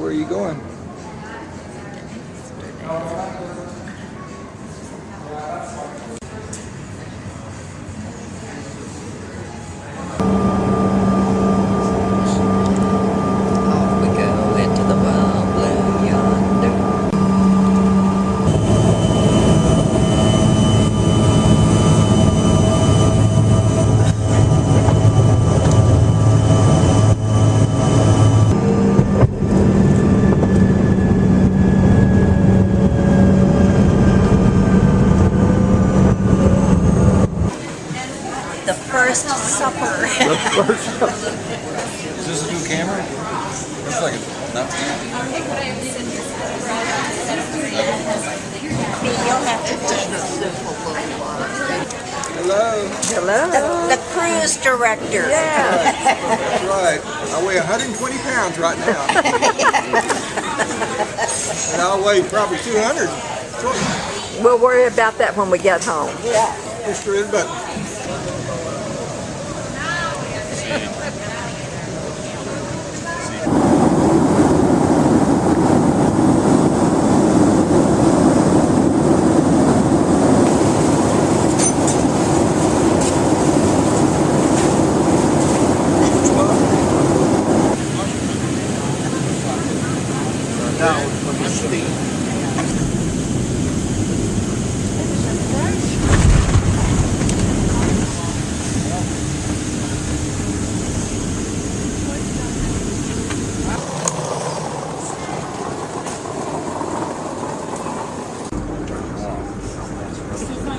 Where are you going? Off we go into the wild blue yonder. The first supper. Is this a new camera? Looks like it's not You'll have to just sip a little while. Hello. Hello. The cruise director. Yeah. That's right. I weigh 120 pounds right now. And I'll weigh probably 200. We'll worry about that when we get home. Yeah. Push the red button.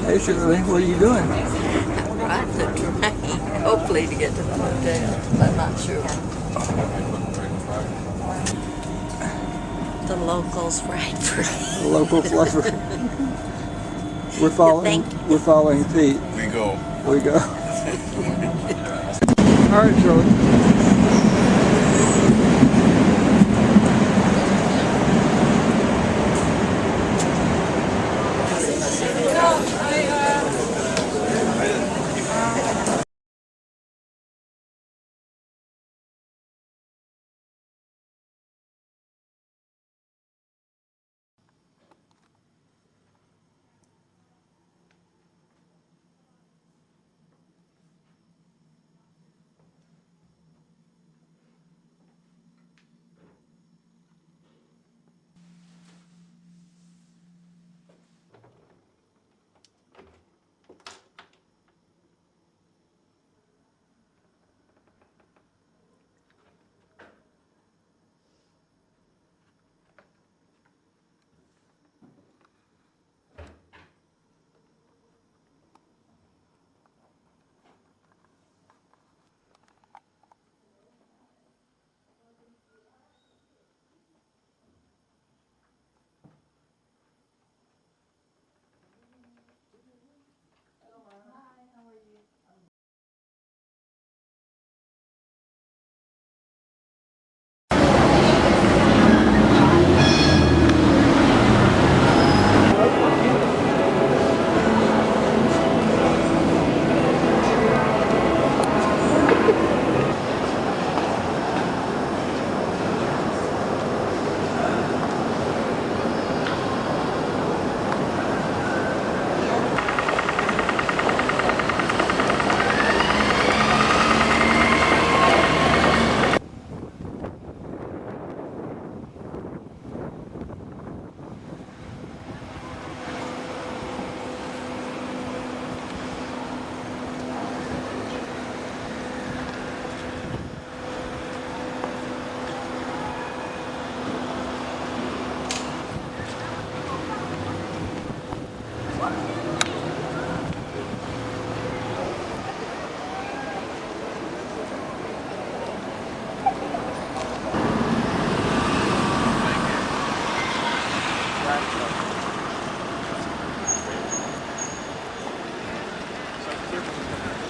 Hey Shirley, what are you doing? Riding the train, hopefully to get to the hotel. I'm not sure. The locals ride free. The local fluffer. We're following Pete. We go. We go. All right, Shirley.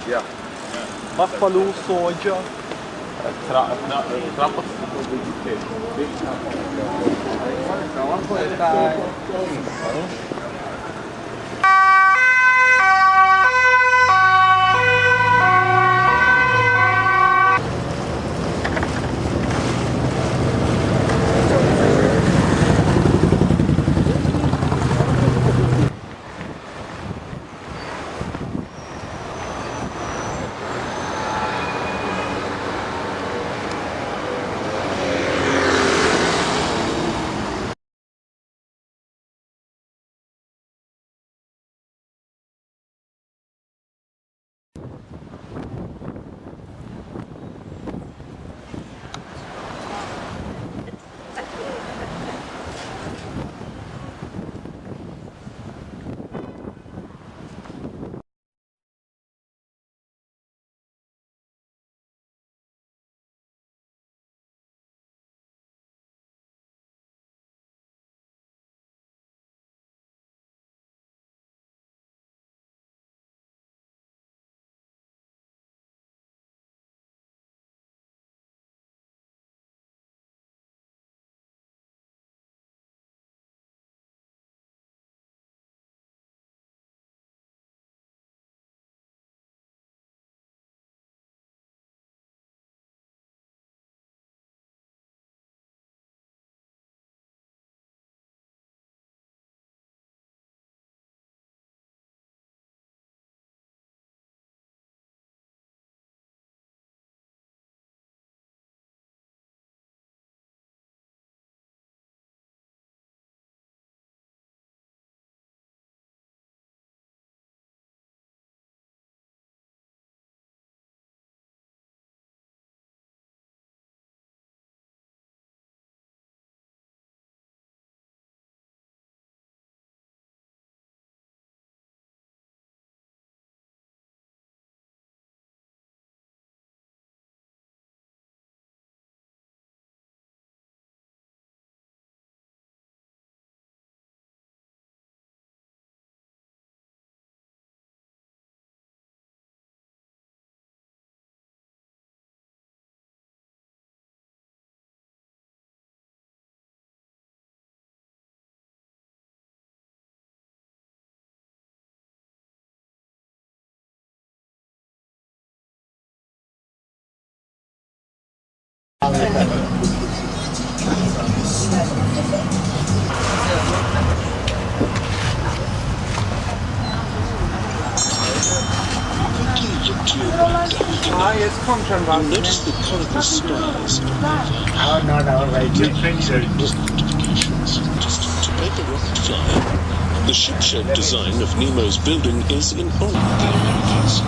Ja. Buffalo soja. Trappas. Jetzt kommt schon was. Notice the colorful stars. To make the rocket fly, the ship-shaped design of Nemo's building is in all the Americas.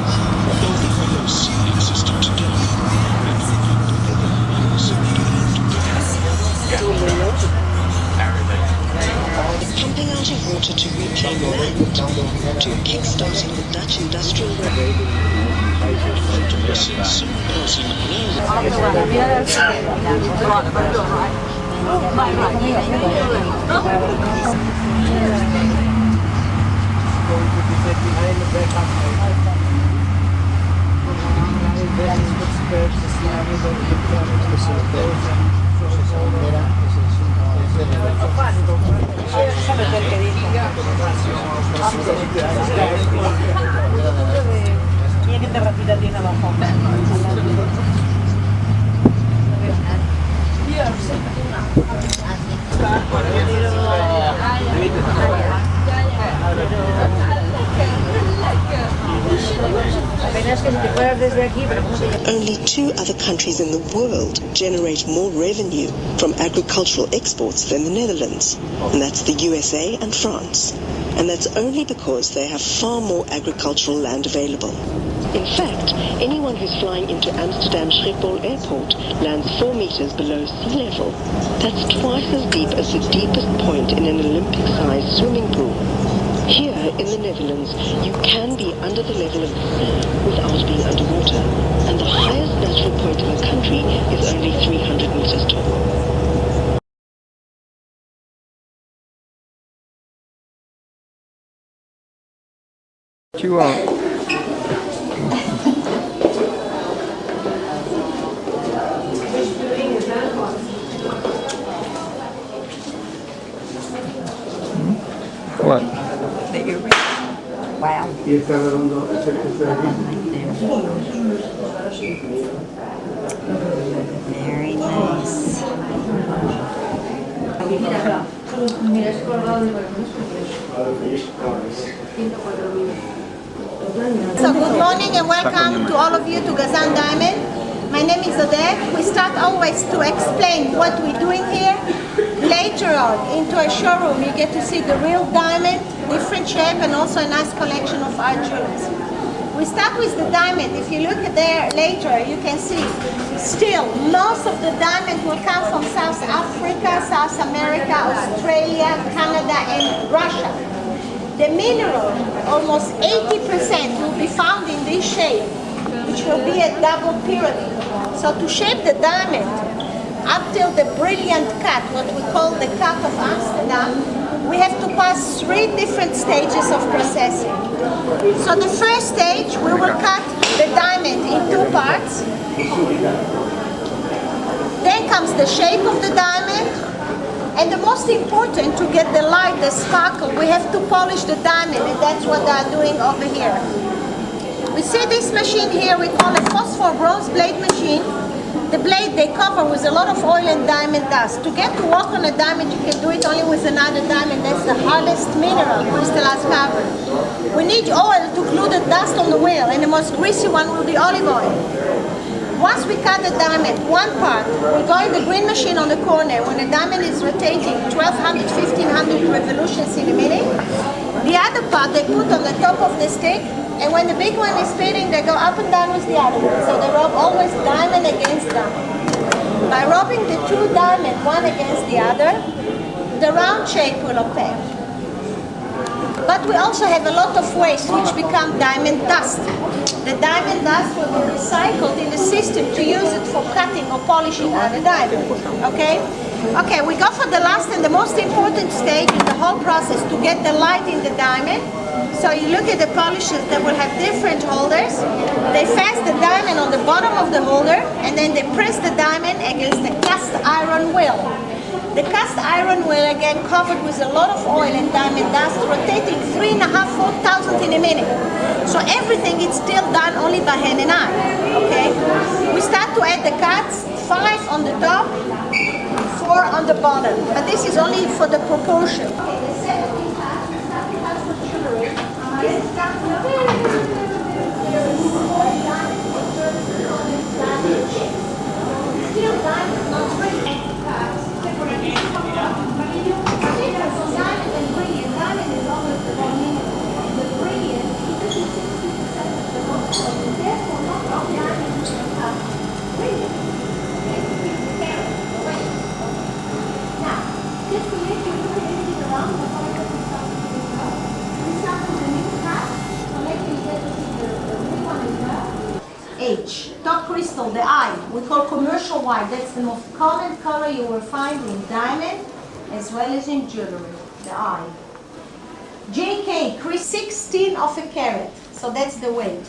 Although the Yellow Sea existed today, pumping out of water to reclaim land, to kickstarting the Dutch industrial revolution. soon passing Only 2 other countries in the world generate more revenue from agricultural exports than the Netherlands, and that's the USA and France. And that's only because they have far more agricultural land available. In fact, anyone who's flying into Amsterdam Schiphol Airport lands 4 meters below sea level. That's twice as deep as the deepest point in an Olympic-sized swimming pool. Here in the Netherlands, you can be under the level of the sea without being underwater, and the highest natural point in the country is only 300 meters tall. What you want? What? Wow. Very nice. So good morning and welcome to all of you to Gazan Diamond. My name is Odette. We start always to explain what we're doing here. Later on, into a showroom, you get to see the real diamond, different shape, and also a nice collection of art jewels. We start with the diamond. If you look at there later, you can see still most of the diamond will come from South Africa, South America, Australia, Canada, and Russia. The mineral, almost 80% will be found in this shape, which will be a double pyramid. So to shape the diamond up till the brilliant cut, what we call the cut of Amsterdam, we have to pass 3 different stages of processing. So the first stage, we will cut the diamond in 2 parts. Then comes the shape of the diamond. And the most important, to get the light, the sparkle, we have to polish the diamond, and that's what they are doing over here. We see this machine here, we call a phosphor bronze blade machine. The blade they cover with a lot of oil and diamond dust. To get to work on a diamond, you can do it only with another diamond. That's the hardest mineral, crystallized carbon. We need oil to glue the dust on the wheel, and the most greasy one will be olive oil. Once we cut the diamond, one part will go in the green machine on the corner when the diamond is rotating 1200, 1500 revolutions in a minute. The other part they put on the top of the stick, and when the big one is spinning, they go up and down with the other one. So they rub always diamond against diamond. By rubbing the 2 diamonds one against the other, the round shape will appear. But we also have a lot of waste which become diamond dust. The diamond dust will be recycled in the system to use it for cutting or polishing other diamonds. Okay? Okay, we go for the last and the most important stage in the whole process to get the light in the diamond. So you look at the polishers that will have different holders. They fast the diamond on the bottom of the holder, and then they press the diamond against the cast iron wheel. The cast iron wheel, again, covered with a lot of oil and diamond dust, rotating 3,500, 4,000 in a minute. So everything is still done only by hand and eye. Okay? We start to add the cuts, 5 on the top, 4 on the bottom. But this is only for the proportion. H, top crystal, the I, we call commercial white. That's the most common color you will find in diamond as well as in jewelry, the I. JK, 16 of a carat, so that's the weight.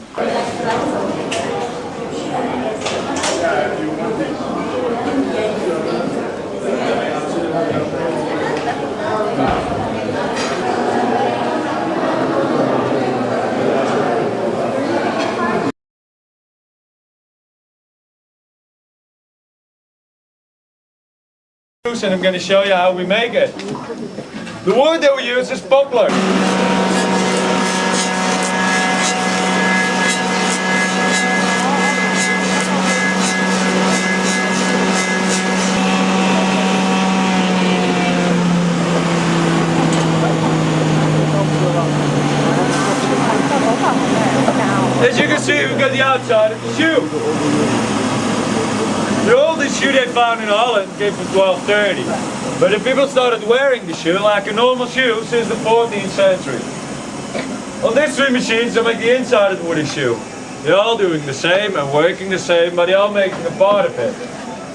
And I'm going to show you how we make it. The wood that we use is poplar. As you can see, we've got the outside of the shoe. The oldest shoe they found in Holland came from 1230. But the people started wearing the shoe like a normal shoe since the 14th century. On these 3 machines, they make the inside of the wooden shoe. They're all doing the same and working the same, but they're all making a part of it.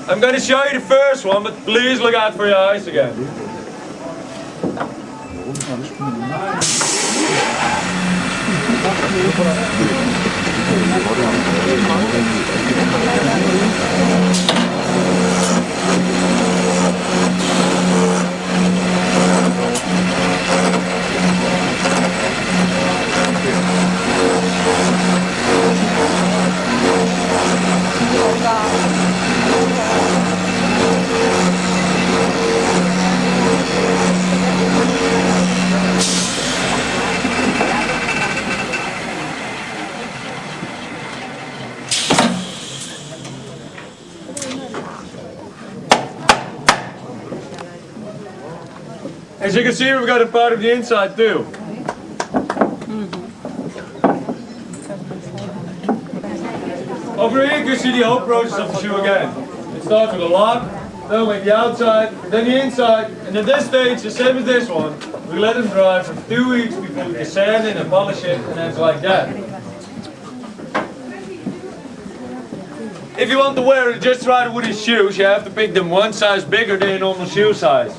I'm going to show you the first one, but please look out for your eyes again. As you can see, we've got a part of the inside too. Over here you can see the whole process of the shoe again. It starts with a lock, then we make the outside, then the inside, and at this stage, the same as this one, we let them dry for 2 weeks before we can sand it and polish it, and it's like that. If you want to wear just right wooden shoes, you have to pick them one size bigger than a normal shoe size.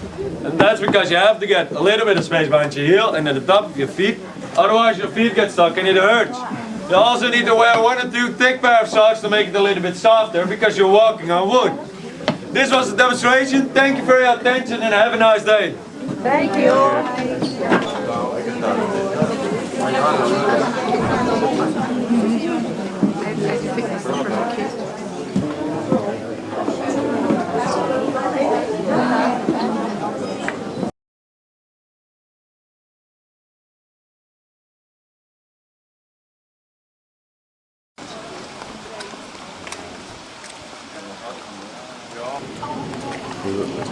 And that's because you have to get a little bit of space behind your heel and at the top of your feet, otherwise your feet get stuck and it hurts. You also need to wear 1 or 2 thick pair of socks to make it a little bit softer because you're walking on wood. This was the demonstration. Thank you for your attention and have a nice day. Thank you.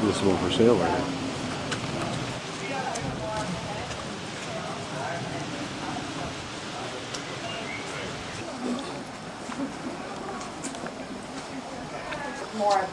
This one for sale right now. More.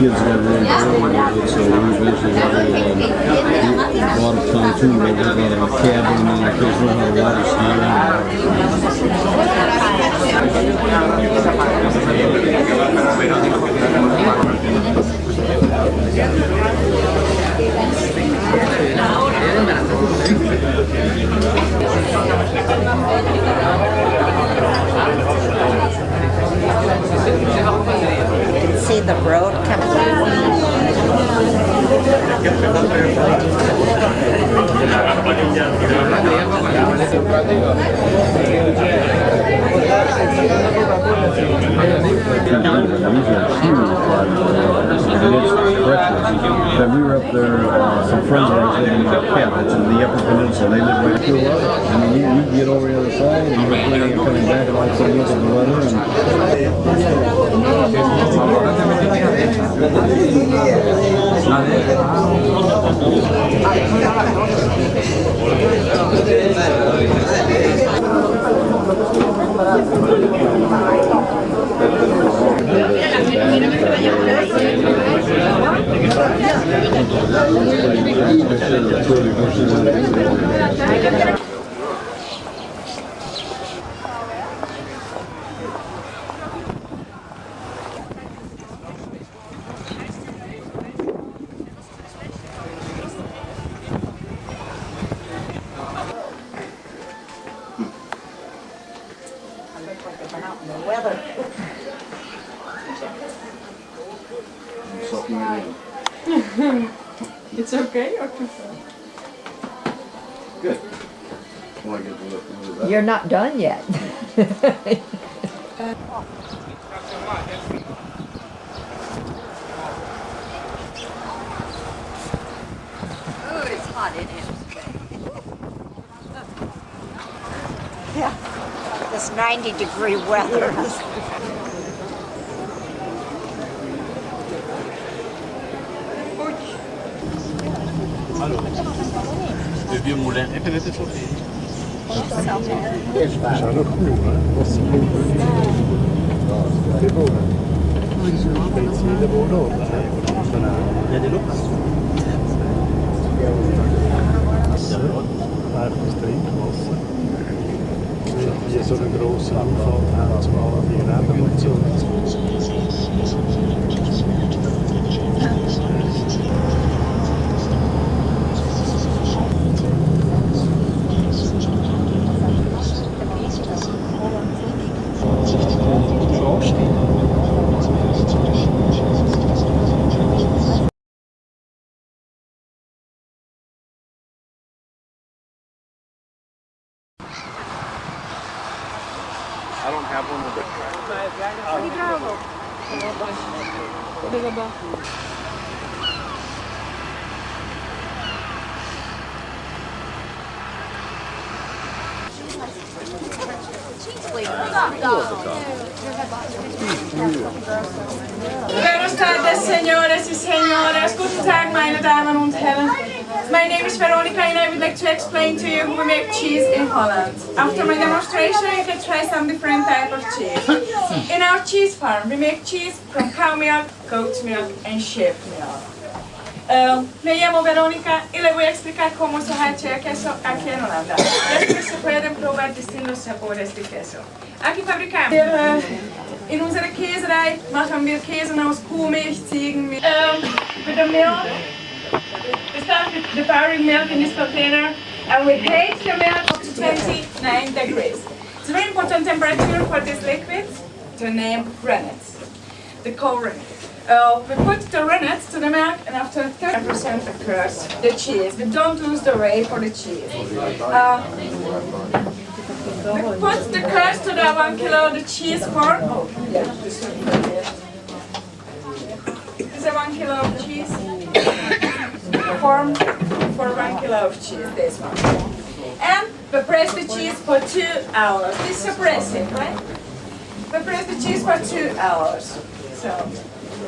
kids got really bored with it, so we eventually got rid of a lot of pontoon boats. We got a cabin and the kids learn how to ride a See the road coming we were up there, some friends of ours living in Cap, it's in the Upper Peninsula. They live right through us. I mean, you get over the other side and you're planning on coming back and like some look at the weather. It's okay or too far? Good. Want to get the look into that? You're not done yet. Oh, it's hot in Amsterdam. Yeah, this 90-degree weather. Le vieux moulin. Et peut-être c'est Hier so eine grosse Anfahrt haben zum alle die Rennen und so. I don't have one with a track. Buenas tardes, señores y señores. Guten Tag, meine Damen und Herren. My name is Veronica and I would like to explain to you how we make cheese in Holland. After my demonstration, you can try some different type of cheese. In our cheese farm, we make cheese from cow milk, goat milk and sheep milk. Me llamo Verónica y le voy a explicar cómo se hace el queso aquí en Holanda. Después se pueden probar distintos sabores de queso. Aquí fabricamos. In unserer Käserei machen wir Käse aus Kuhmilch, Ziegenmilch. With the milk, we start with the powering milk in this container and we heat the milk up to 29 degrees. It's a very important temperature for this liquid to name rennet, the cold rennet. We put the rennet to the milk and after 30% occurs the cheese. We don't lose the way for the cheese. We put the crust to the 1 kilo the cheese form. Oh, yeah. This is a 1 kilo of cheese form for 1 kilo of cheese, this one. And we press the cheese for 2 hours. This is pressing, right? We press the cheese for 2 hours. So,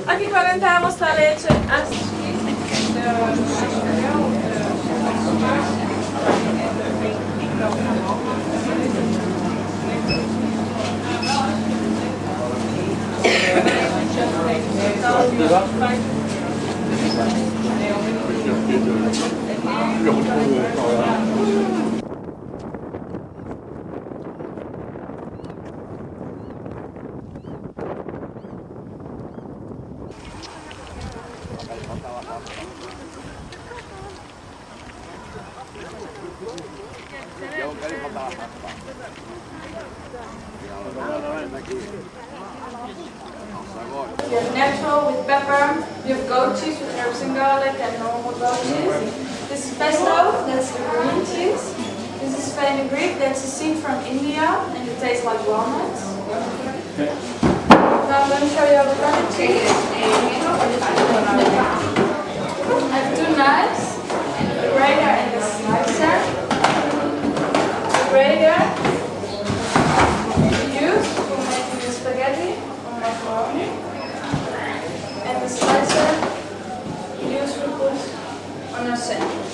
aquí calentamos la leche hasta We have natural with pepper, we have goat cheese with herbs and garlic and normal goat cheese. This is pesto, that's the green cheese. This is fenugreek, that's a seed from India and it tastes like walnuts. Now I'm going to show you how to cut the cheese. I have two knives, the grater and the slicer. The grater we use for making the spaghetti or macaroni. And the slicer we use to put on our sandwich.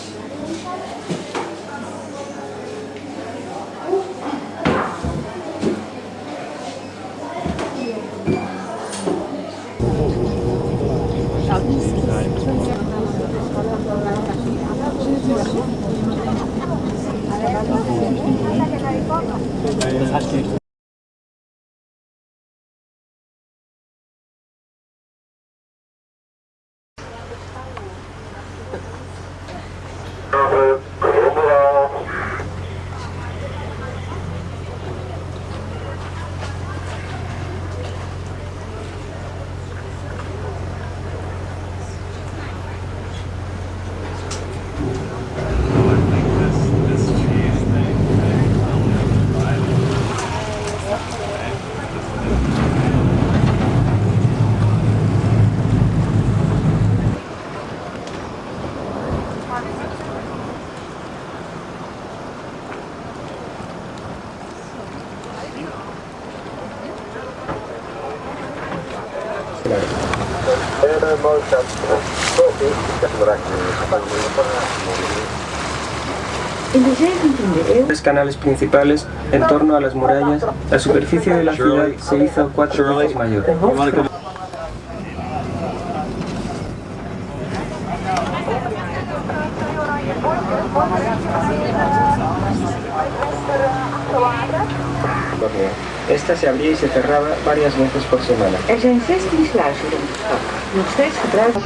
Tres canales principales en torno a las murallas, la superficie de la ciudad se hizo 4 veces mayor. Esta se abría y se cerraba varias veces por semana. Er zijn 16 sluizen in de stad. Nog steeds gebruikt.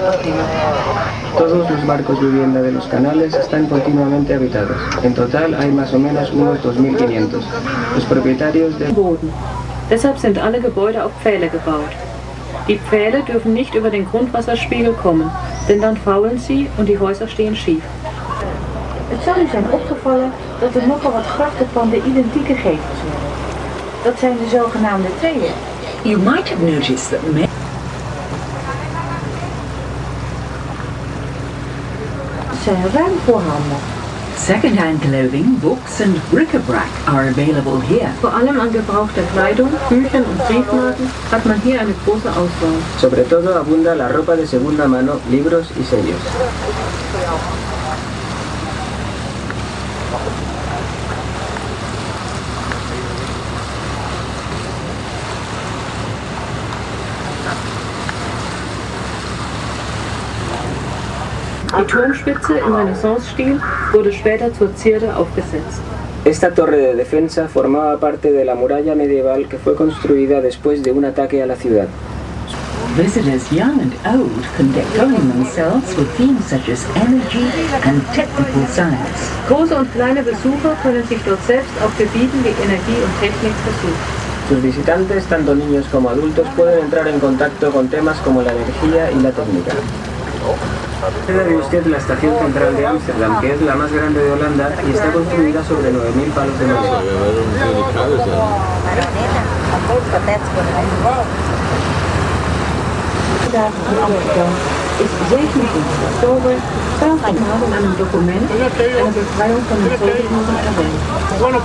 Todos los barcos vivienda de los canales están continuamente habitados. En total hay más o menos unos 2.500. Los propietarios del Boden. Deshalb sind alle Gebäude auf Pfähle gebaut. Die Pfähle dürfen nicht über den Grundwasserspiegel kommen, denn dann faulen sie und die Häuser stehen schief. Het zal u zijn opgevallen dat er nogal wat grachtenpanden identieke gevels hebben. Dat zijn de zogenaamde tweeën. You might have noticed that many zijn ruim voorhanden. second-hand clothing, books and bric-a-brac are available here. Vor allem an gebrauchter Kleidung, Büchern und Briefmarken hat man hier eine große Auswahl. Sobre todo abunda la ropa de segunda mano, libros y sellos. Die Turmspitze im Renaissance-Stil wurde später zur Zierde aufgesetzt. Esta torre de defensa formaba parte de la muralla medieval que fue construida después de un ataque a la ciudad. Visitors young and old can get going themselves with themes such as energy and technical science. Große und kleine Besucher können sich dort selbst auf Gebieten wie Energie und Technik versuchen. Sus visitantes, tanto niños como adultos, pueden entrar en contacto con temas como la energía y la técnica. Ve usted la estación central de Amsterdam, que es la más grande de Holanda y está construida sobre 9.000 palos de madera. Is 27 oktober 12 aan een document en de bevrijding van de Sovjet-Unie erwähnt.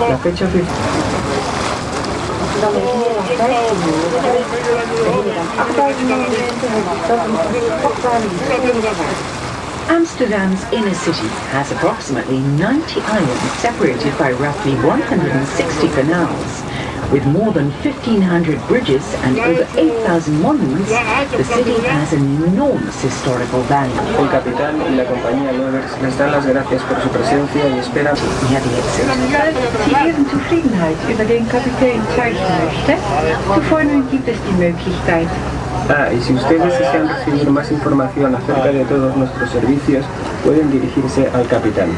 La fecha oficial. Dan is meer dan 15 uur. We hebben dan 8000 monumenten, Amsterdam's inner city has approximately 90 islands separated by roughly 160 canals. With more than 1,500 bridges and over 8,000 monuments, the city has an enormous historical value. El capitán y la compañía Lovers les dan las gracias por su presencia y esperan. Sie Ihren Zufriedenheit über den Kapitän zeigen möchte, vorne gibt es die Möglichkeit. Ah, y si ustedes desean recibir más información acerca de todos nuestros servicios, pueden dirigirse al capitán.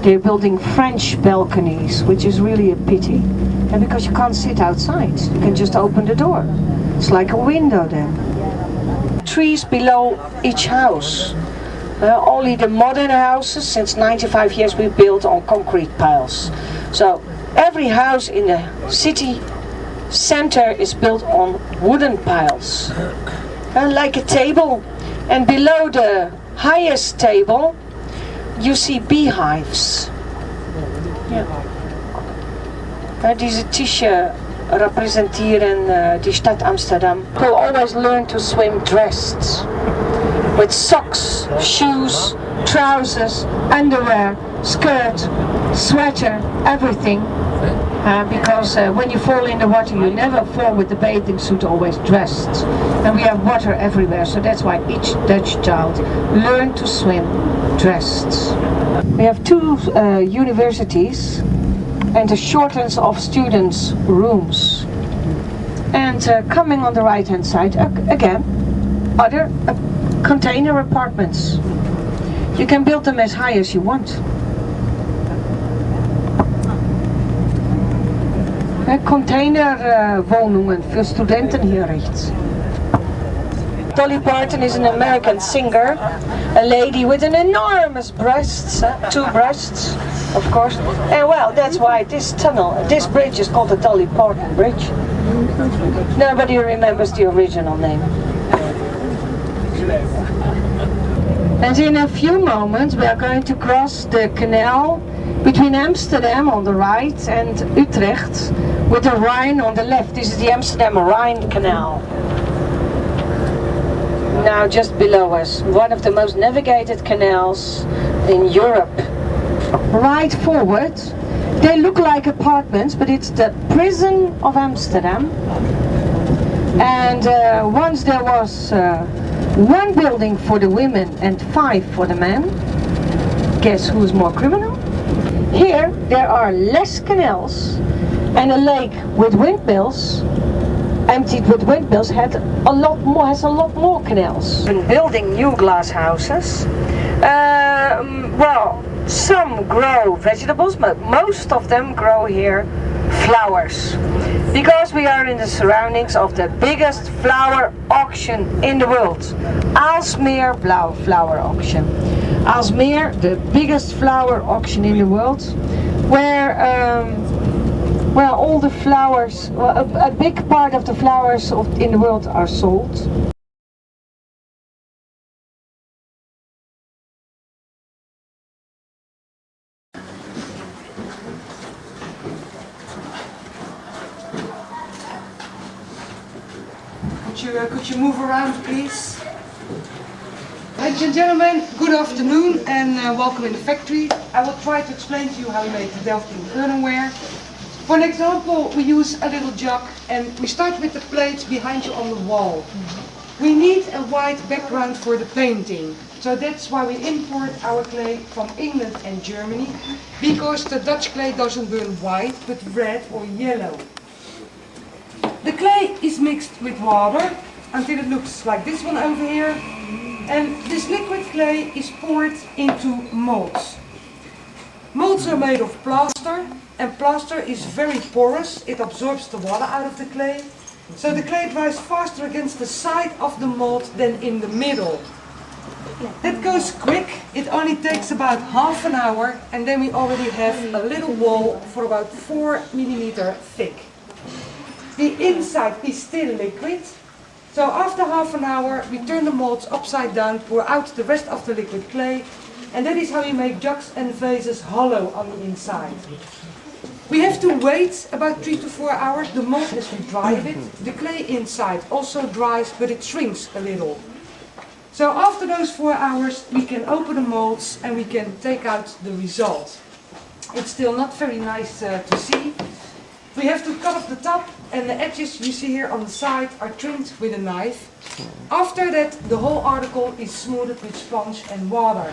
They're building French balconies, which is really a pity. And because you can't sit outside, you can just open the door. It's like a window then. Trees below each house. Only the modern houses, since 95 years, we built on concrete piles. So every house in the city center is built on wooden piles. Like a table. And below the highest table, you see beehives. Diese Tische representieren die Stadt Amsterdam. People always learn to swim dressed. With socks, shoes, trousers, underwear, skirt, sweater, everything. Because when you fall in the water, you never fall with the bathing suit always dressed. And we have water everywhere, so that's why each Dutch child learned to swim dressed. We have two universities and a shortage of students' rooms. And coming on the right hand side, again, other container apartments. You can build them as high as you want. Containerwohnungen für Studenten herricht. Dolly Parton is an American singer, a lady with an enormous breasts, two breasts, of course. And well, that's why this bridge is called the Dolly Parton Bridge. Nobody remembers the original name. And in a few moments we are going to cross the canal between Amsterdam on the right and Utrecht with the Rhine on the left. This is the Amsterdam-Rhine Canal. Now just below us, one of the most navigated canals in Europe. Right forward, they look like apartments, but it's the prison of Amsterdam. And once there was one building for the women and 5 for the men. Guess who's more criminal? Here there are less canals, and a lake with windmills, emptied with windmills, has a lot more canals. And building new glass houses. Well, some grow vegetables, but most of them grow here flowers. Because we are in the surroundings of the biggest flower auction in the world. Aalsmeer flower auction. Aalsmeer, the biggest flower auction in the world, where all the flowers, a big part of the flowers in the world are sold. Could you move around, please? Ladies and gentlemen, good afternoon and welcome in the factory. I will try to explain to you how we make the Delfting earthenware. For an example, we use a little jug and we start with the plates behind you on the wall. We need a white background for the painting. So that's why we import our clay from England and Germany, because the Dutch clay doesn't burn white, but red or yellow. The clay is mixed with water until it looks like this one over here. And this liquid clay is poured into molds. Molds are made of plaster, and plaster is very porous. It absorbs the water out of the clay. So the clay dries faster against the side of the mold than in the middle. That goes quick. It only takes about half an hour, and then we already have a little wall for about 4 millimeter thick. The inside is still liquid. So after half an hour, we turn the molds upside down, pour out the rest of the liquid clay, and that is how we make jugs and vases hollow on the inside. We have to wait about 3 to 4 hours. The mold has to dry a bit. The clay inside also dries, but it shrinks a little. So after those 4 hours, we can open the molds and we can take out the result. It's still not very nice to see. We have to cut off the top, and the edges you see here on the side are trimmed with a knife. After that, the whole article is smoothed with sponge and water.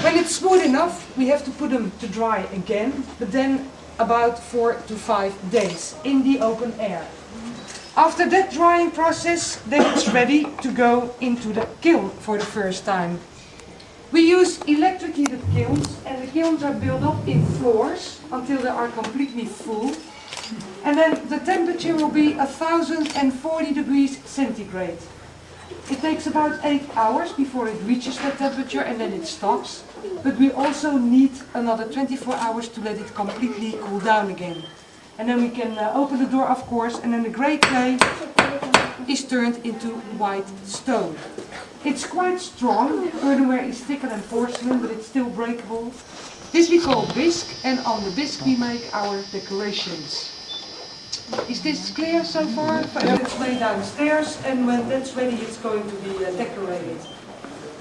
When it's smooth enough, we have to put them to dry again, but then about 4 to 5 days in the open air. After that drying process, then it's ready to go into the kiln for the first time. We use electric heated kilns, and the kilns are built up in floors until they are completely full. And then the temperature will be 1040 degrees centigrade. It takes about 8 hours before it reaches that temperature, and then it stops. But we also need another 24 hours to let it completely cool down again. And then we can open the door, of course, and then the grey clay is turned into white stone. It's quite strong. Earthenware is thicker than porcelain, but it's still breakable. This we call bisque, and on the bisque we make our decorations. Is this clear so far? It's laid downstairs, and when that's ready, it's going to be decorated.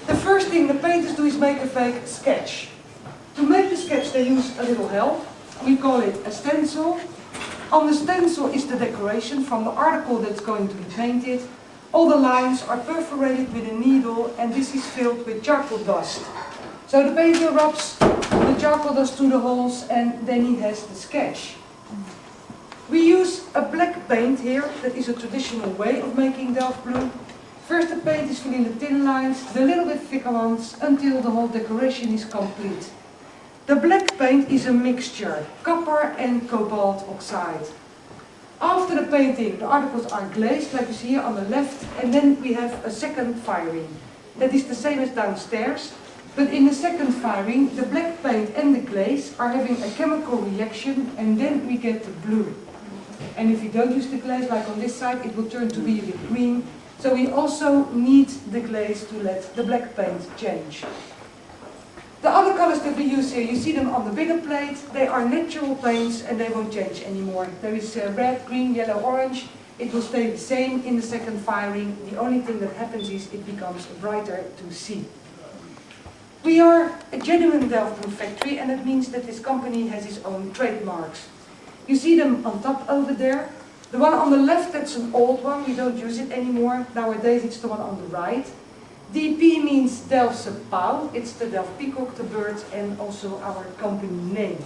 The first thing the painters do is make a fake sketch. To make the sketch, they use a little help. We call it a stencil. On the stencil is the decoration from the article that's going to be painted. All the lines are perforated with a needle, and this is filled with charcoal dust. So the painter rubs the charcoal dust through the holes, and then he has the sketch. We use a black paint here. That is a traditional way of making Delft blue. First the paint is filling the thin lines, the little bit thicker ones, until the whole decoration is complete. The black paint is a mixture, copper and cobalt oxide. After the painting, the articles are glazed, like you see here on the left, and then we have a second firing. That is the same as downstairs, but in the second firing, the black paint and the glaze are having a chemical reaction, and then we get the blue. And if you don't use the glaze, like on this side, it will turn to be a bit green. So we also need the glaze to let the black paint change. The other colors that we use here, you see them on the bigger plate. They are natural paints and they won't change anymore. There is red, green, yellow, orange. It will stay the same in the second firing. The only thing that happens is it becomes brighter to see. We are a genuine Delft Blue factory, and that means that this company has its own trademarks. You see them on top over there. The one on the left, that's an old one. We don't use it anymore. Nowadays it's the one on the right. DP means Delftse pauw. It's the Delft peacock, the bird, and also our company name.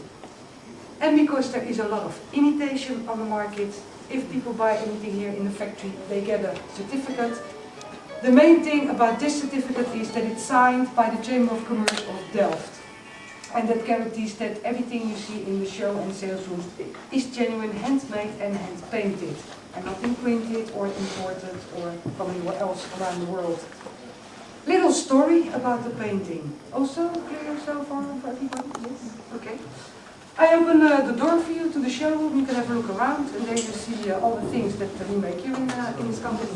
And because there is a lot of imitation on the market, if people buy anything here in the factory, they get a certificate. The main thing about this certificate is that it's signed by the Chamber of Commerce of Delft. And that guarantees that everything you see in the show and sales rooms is genuine, handmade and hand-painted, and nothing printed or imported or from anywhere else around the world. Little story about the painting. Also clear so far for everybody? Yes? Okay. I open the door for you to the showroom. You can have a look around, and there you see all the things that we make here in this company.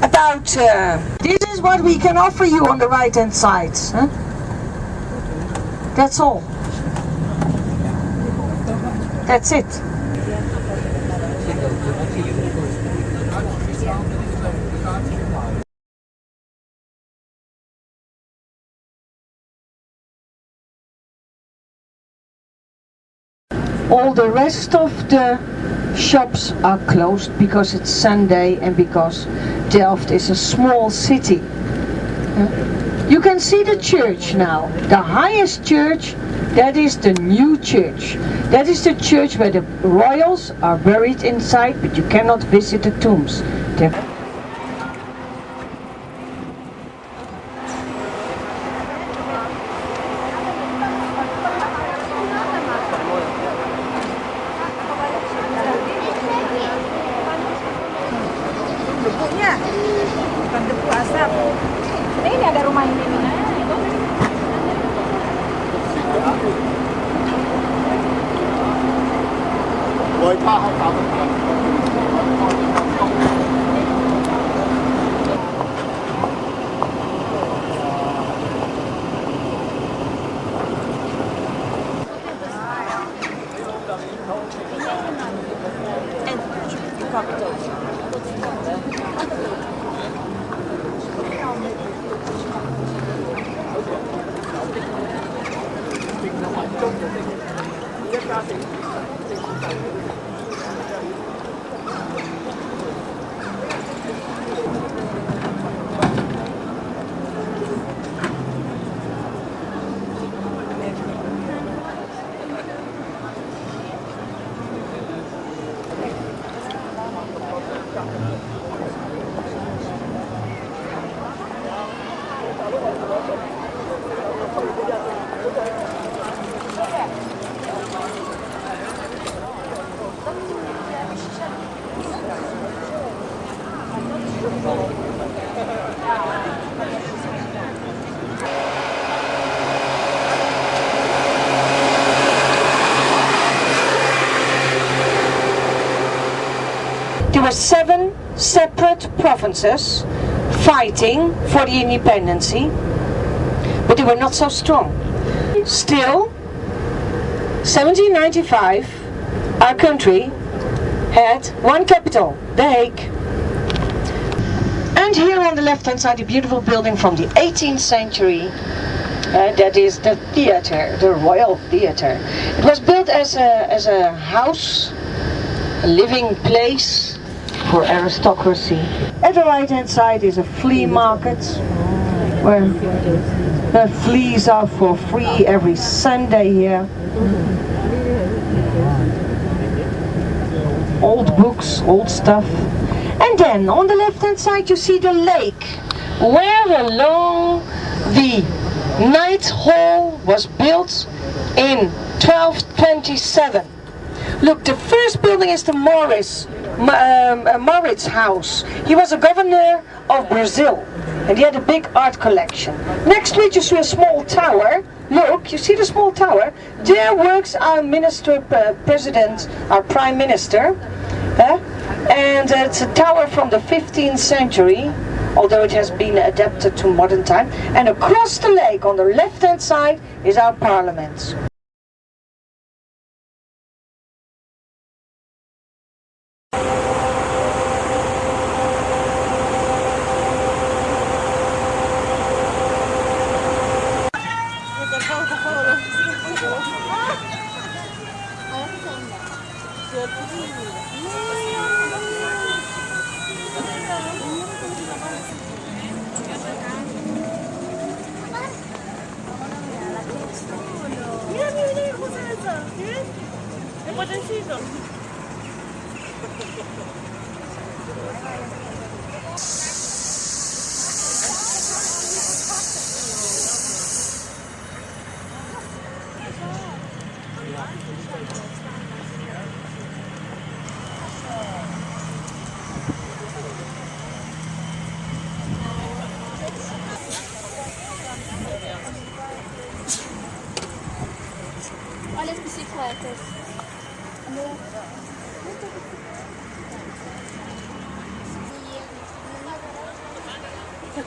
About this is what we can offer you on the right hand side. Huh? That's all. That's it. All the rest of the shops are closed because it's Sunday and because Delft is a small city. You can see the church now. The highest church, that is the new church. That is the church where the royals are buried inside, but you cannot visit the tombs. Bukan debu asap. Ini ada rumah ini. There were 7 separate provinces fighting for the independence, but they were not so strong. Still, 1795, our country had one capital, The Hague. And here on the left hand side, a beautiful building from the 18th century. That is the theatre, the Royal Theatre. It was built as a house, a living place for aristocracy. At the right hand side is a flea market where the fleas are for free every Sunday here. Old books, old stuff. And then on the left hand side you see the lake where along the Night Hall was built in 1227. Look, the first building is the Maurits house. He was a governor of Brazil and he had a big art collection. Next to it you see a small tower. Look, you see the small tower? There works our president, our prime minister. And it's a tower from the 15th century, although it has been adapted to modern time. And across the lake on the left hand side is our parliament. Миш,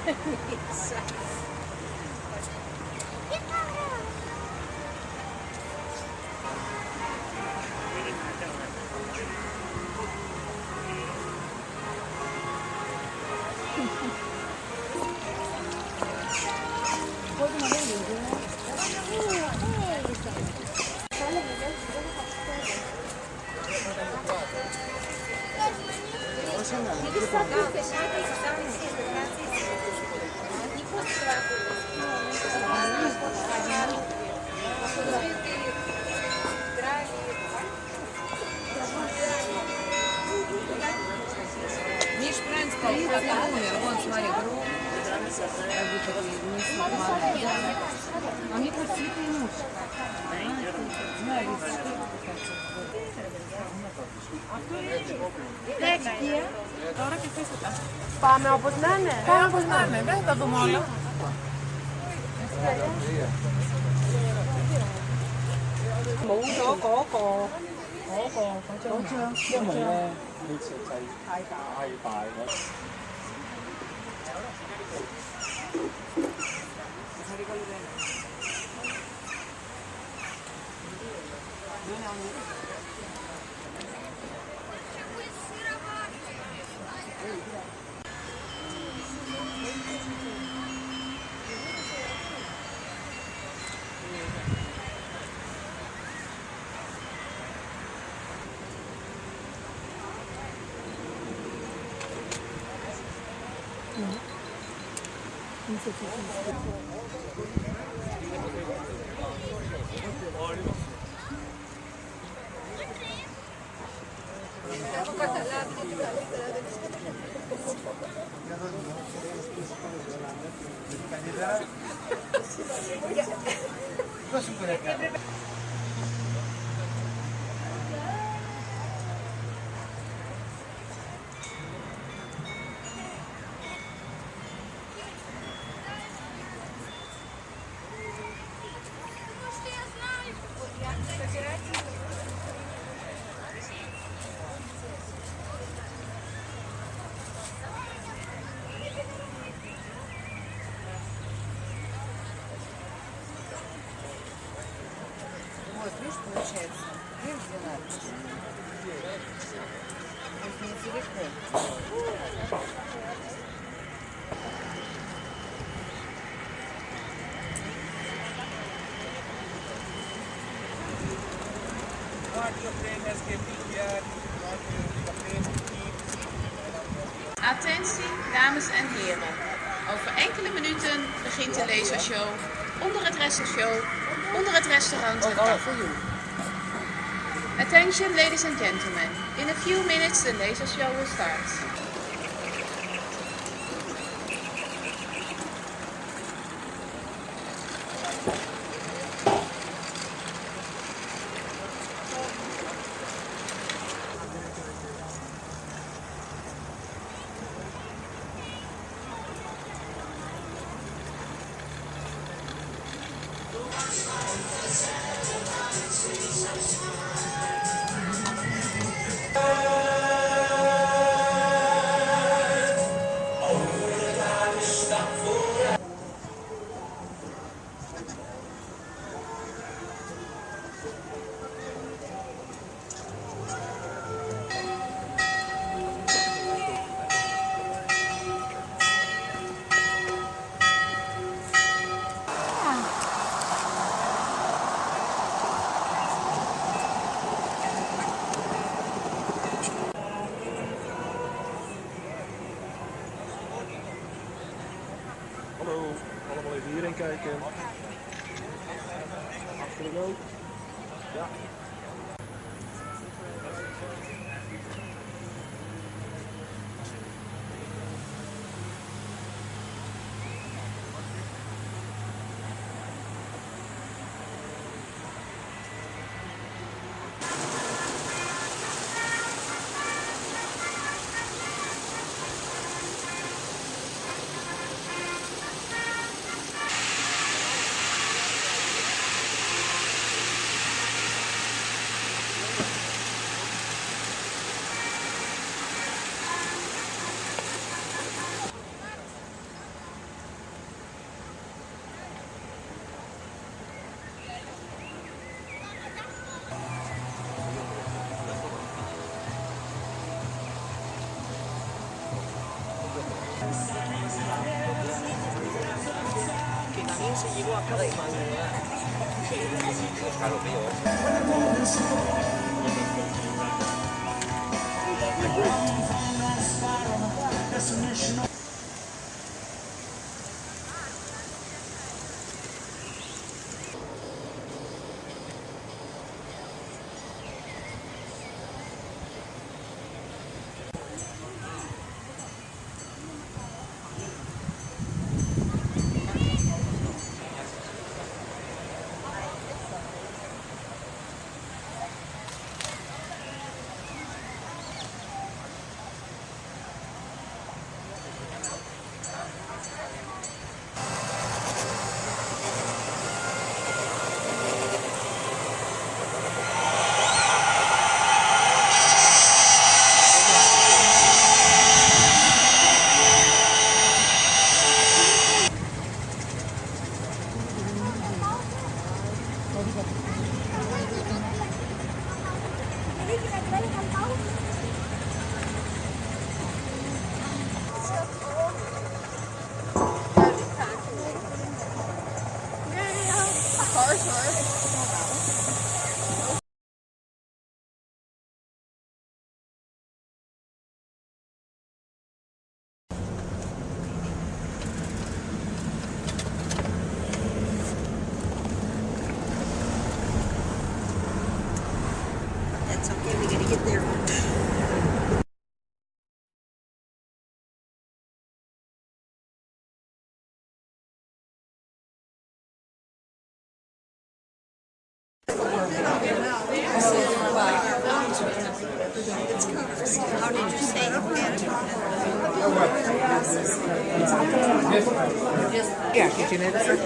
правильно сказал, вот умер. Вон, смотри, грубо. А мне кажется, светлый муж. Πάμε όπως να είναι. Πάμε όπως να είναι, δεν θα τα δούμε όλα.冇咗嗰個，嗰張，因為咧，你實際太大啦。Вот, видишь, получается. Где взяла? Не целиком. Attentie, dames en heren. Over enkele minuten begint de lasershow onder het restaurant Het Paviljoen. Attention, ladies and gentlemen. In a few minutes the laser show will start. Hallo, allemaal even hierheen kijken. Achter de loop. Ja. That's okay, we gotta get there. How did you say Yeah, did you notice it?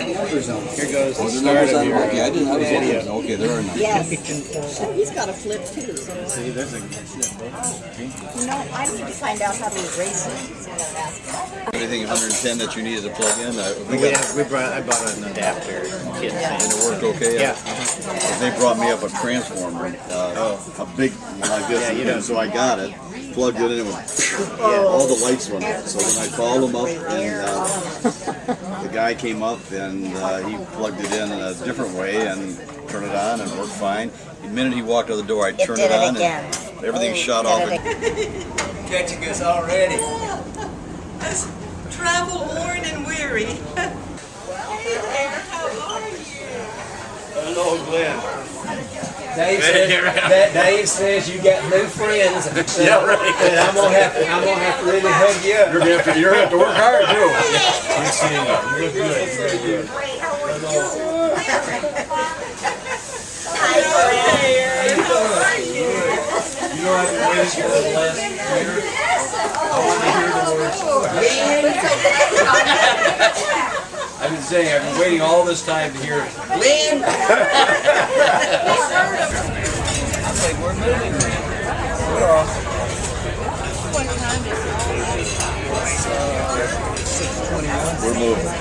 Here goes the start of your okay, I didn't have video. Okay, there are none. Yes. He's got a flip too. See, there's a... You know, I need to find out how to erase it. Anything 110 that you needed to plug in? I bought an adapter kit. And it worked okay? Yeah. They brought me up a transformer, a big one like this, and so I got it, plugged it in, and all the lights went on. So then I called them up, and the guy came up, and he plugged it in a different way and turned it on, and it worked fine. The minute he walked out the door, I turned it on, and everything shot off. Catching us already. As travel worn and weary. Hey there, how are you? Hello, Glenn. Dave says you got new friends. Yeah, right. And I'm gonna have to really hug you up. You're gonna have to work hard too. Good seeing you. You look good. Very good. Hi, Glenn. How are you? You know I've been waiting for the last year. I want to hear the words. I've been saying, I've been waiting all this time to hear it. Glenn! I think we're moving. We're off. What time is it? We're moving.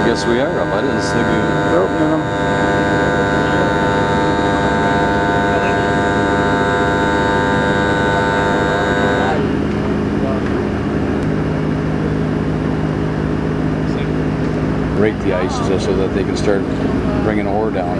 Yes, we are up. I didn't see you opening them. Rake the ice so that they can start bringing ore down.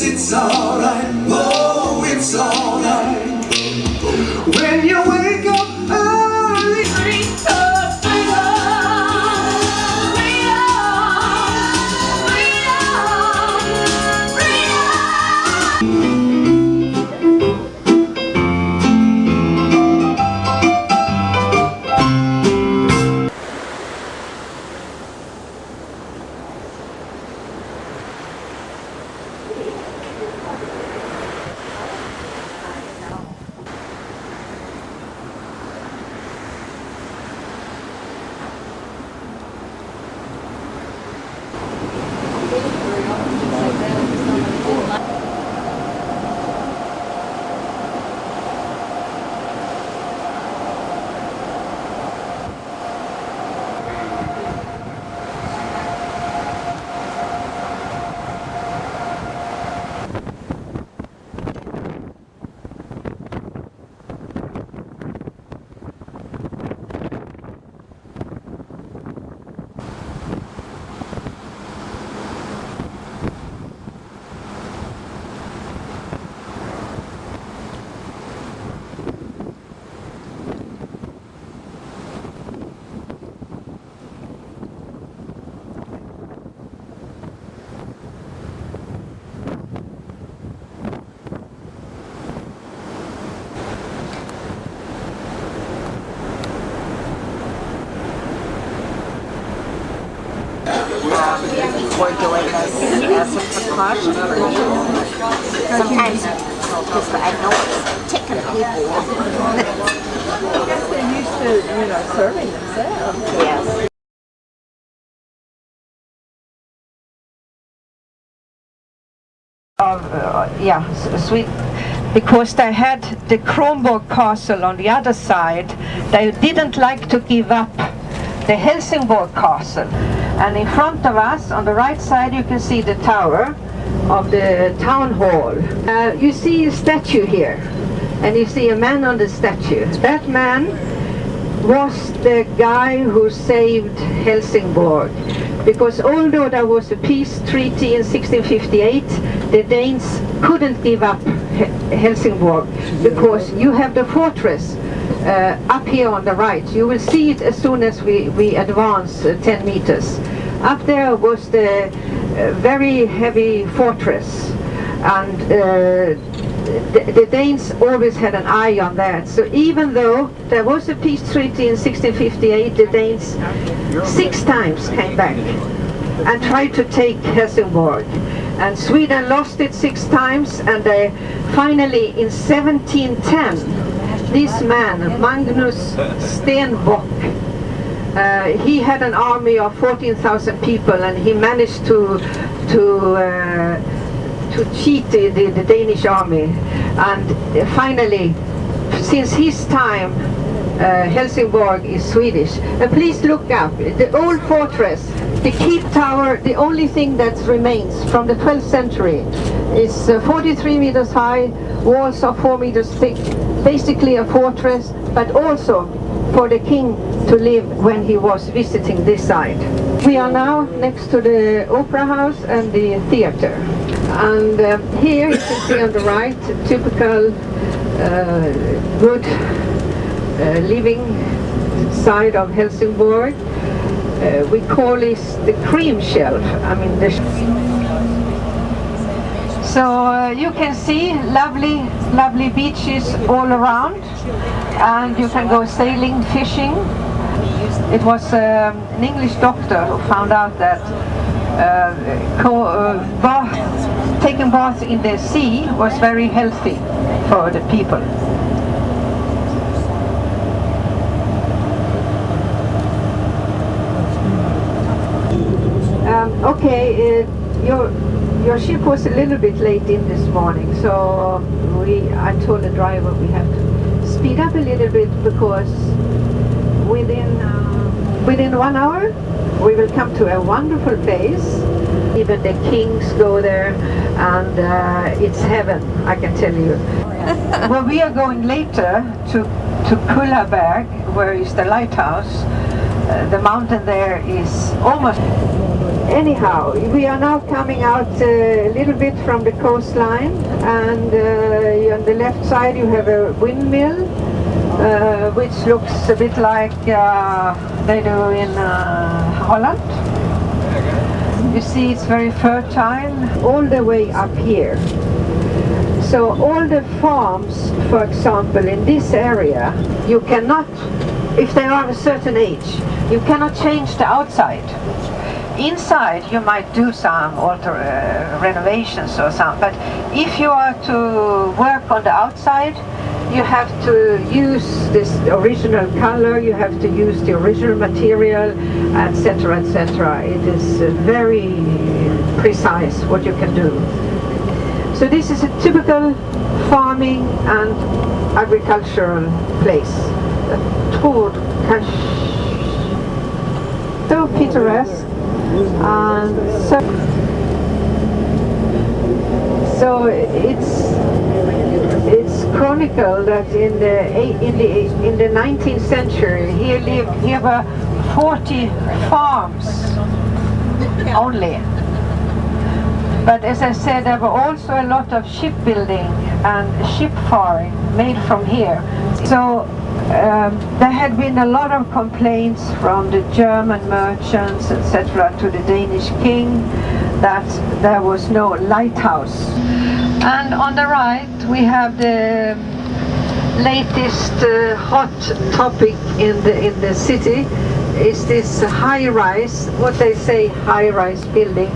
It's alright, oh, it's alright. When you wake up early, streets of freedom, freedom. we're doing this as a precaution for you. Sometimes, because I know it's ticking people off. I guess they're used to, serving themselves. Yes. Sweet. Because they had the Kronborg castle on the other side, they didn't like to give up the Helsingborg castle. And in front of us, on the right side, you can see the tower of the town hall. You see a statue here, and you see a man on the statue. That man was the guy who saved Helsingborg. Because although there was a peace treaty in 1658, the Danes couldn't give up Helsingborg, because you have the fortress up here on the right. You will see it as soon as we advance 10 meters. Up there was the very heavy fortress, and the Danes always had an eye on that. So even though there was a peace treaty in 1658, the Danes 6 times came back and tried to take Helsingborg. And Sweden lost it 6 times, and they finally in 1710, this man, Magnus Stenbock, he had an army of 14,000 people, and he managed to cheat the Danish army. And finally, since his time, Helsingborg is Swedish. Please look up. The old fortress, the keep tower, the only thing that remains from the 12th century is 43 meters high, walls are 4 meters thick, basically a fortress, but also for the king to live when he was visiting this side. We are now next to the opera house and the theater. And here you can see on the right, typical good living side of Helsingborg. We call this the cream shelf. I mean, so you can see lovely beaches all around, and you can go sailing, fishing. It was an English doctor who found out that taking baths in the sea was very healthy for the people. Okay, your ship was a little bit late in this morning, so I told the driver we have to speed up a little bit, because within 1 hour we will come to a wonderful place. Even the kings go there, and it's heaven, I can tell you. Well, we are going later to Kullaberg, where is the lighthouse. The mountain there is almost... Anyhow, we are now coming out a little bit from the coastline, and on the left side you have a windmill, which looks a bit like they do in Holland. You see, it's very fertile all the way up here. So all the farms, for example, in this area, you cannot, if they are of a certain age, you cannot change the outside. Inside you might do some renovations or something, but if you are to work on the outside, you have to use this original color, you have to use the original material, etc., etc. It is very precise what you can do. So this is a typical farming and agricultural place. So picturesque. And so it's chronicled that in the 19th century here were 40 farms only. But as I said, there were also a lot of shipbuilding and ship faring made from here. So there had been a lot of complaints from the German merchants, etc., to the Danish king that there was no lighthouse. And on the right we have the latest hot topic in the city, is this high-rise, what they say high-rise building.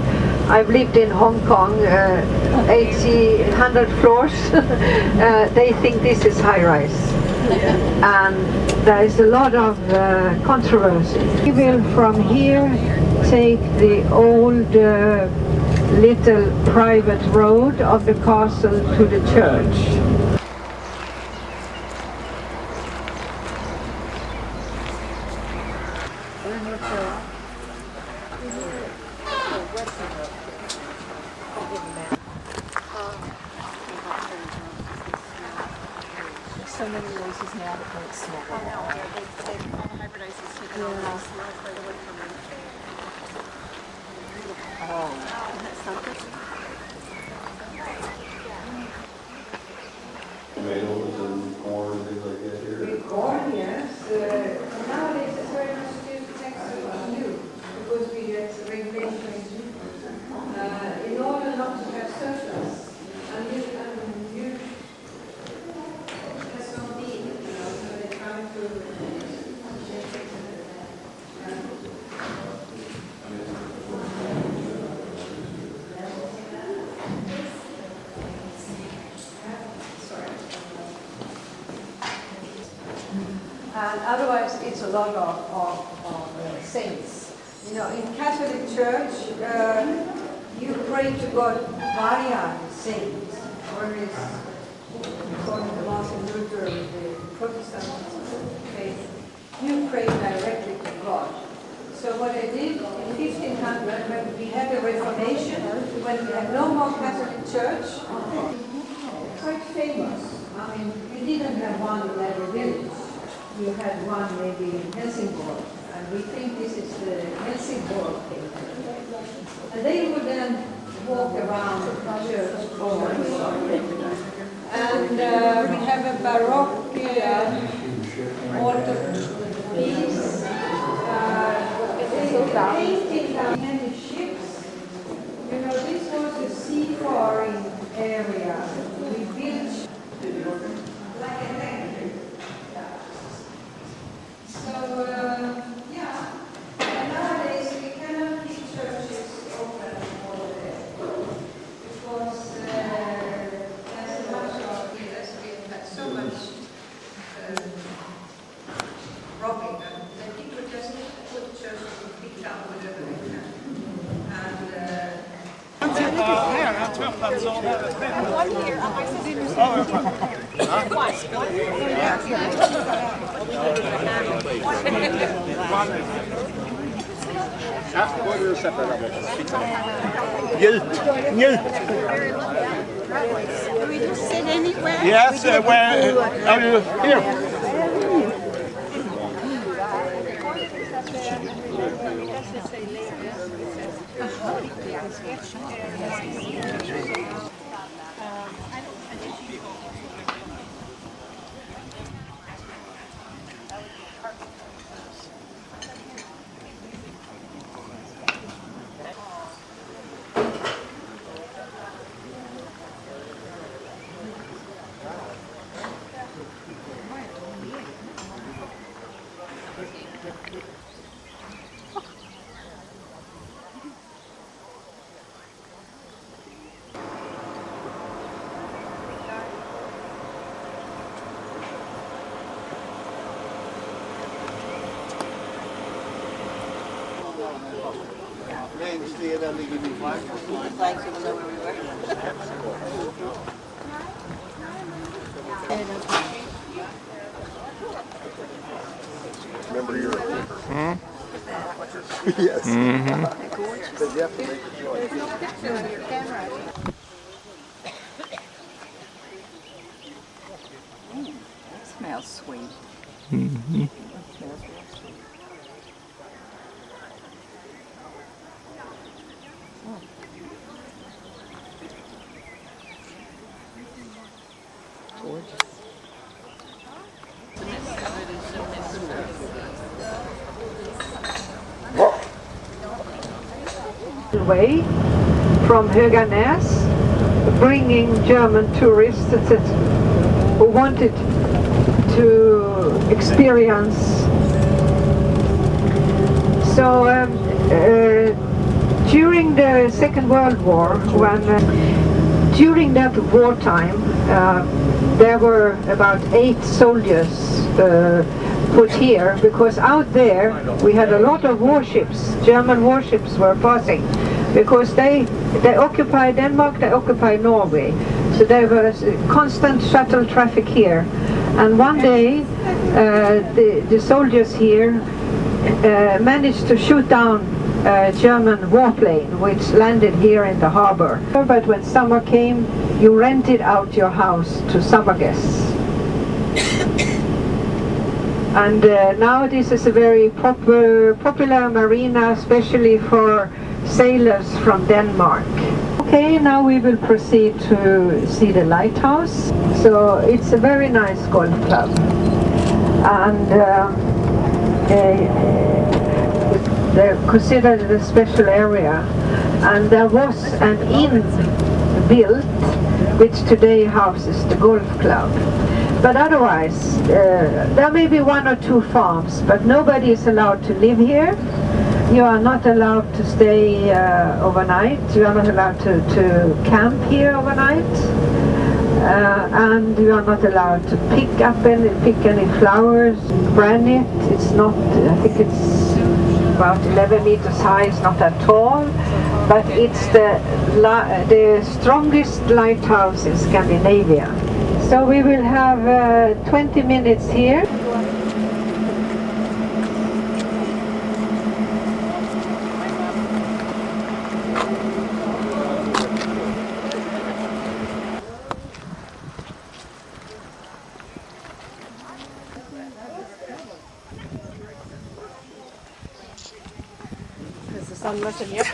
I've lived in Hong Kong, 100 floors. They think this is high-rise. And there is a lot of controversy. We will from here take the old little private road of the castle to the church. So many races now that it's small. I know. They've all hybridized and taken all those smells right away from them. Oh. Isn't that something? Tomatoes and corn and things like that here. Corn, yes. Nowadays it's very much used next to new because we get regulation in order not to have surplus. And you has no need, so they try to and otherwise it's a lot of saints. You know, in Catholic Church, you pray to God via saints, whereas according to Martin Luther, the Protestant faith, you pray directly to God. So what I did in 1500, when we had the Reformation, when we had no more Catholic Church, quite famous. I mean, you didn't have one in every village. You had one maybe in Helsingborg, and we think this is the Helsingborg thing. And they would then walk around the church always. And we have a Baroque altarpiece. Painting many ships. You know, this was a seafaring area. We built like a factory. So, yeah. And nowadays we cannot keep churches open all day because there's so much of this. We've had so much robbing them that people just put churches to pick up whatever they can. Njut. Do we just sit anywhere? Yes, where are you here? Remember your yes. Mm-hmm. Because you have to make a choice. It smells sweet. Mm-hmm. It smells real sweet. Gorgeous. Way from Höganäs, bringing German tourists, etc., who wanted to experience So during the Second World War, during that wartime, there were about 8 soldiers put here, because out there we had a lot of warships. German warships were passing, because they occupied Denmark, they occupied Norway. So there was constant shuttle traffic here. And one day the soldiers here managed to shoot down a German warplane which landed here in the harbor. But when summer came, you rented out your house to summer guests. And now this is a very popular marina, especially for sailors from Denmark. Okay, now we will proceed to see the lighthouse. So it's a very nice golf club. And they're considered a special area. And there was an inn built which today houses the golf club. But otherwise, there may be 1 or 2 farms, but nobody is allowed to live here. You are not allowed to stay overnight. You are not allowed to camp here overnight. And you are not allowed to pick any flowers, brand it. It's not, I think it's about 11 meters high, it's not that tall, but it's the strongest lighthouse in Scandinavia. So we will have 20 minutes here. Is the sun lifting you?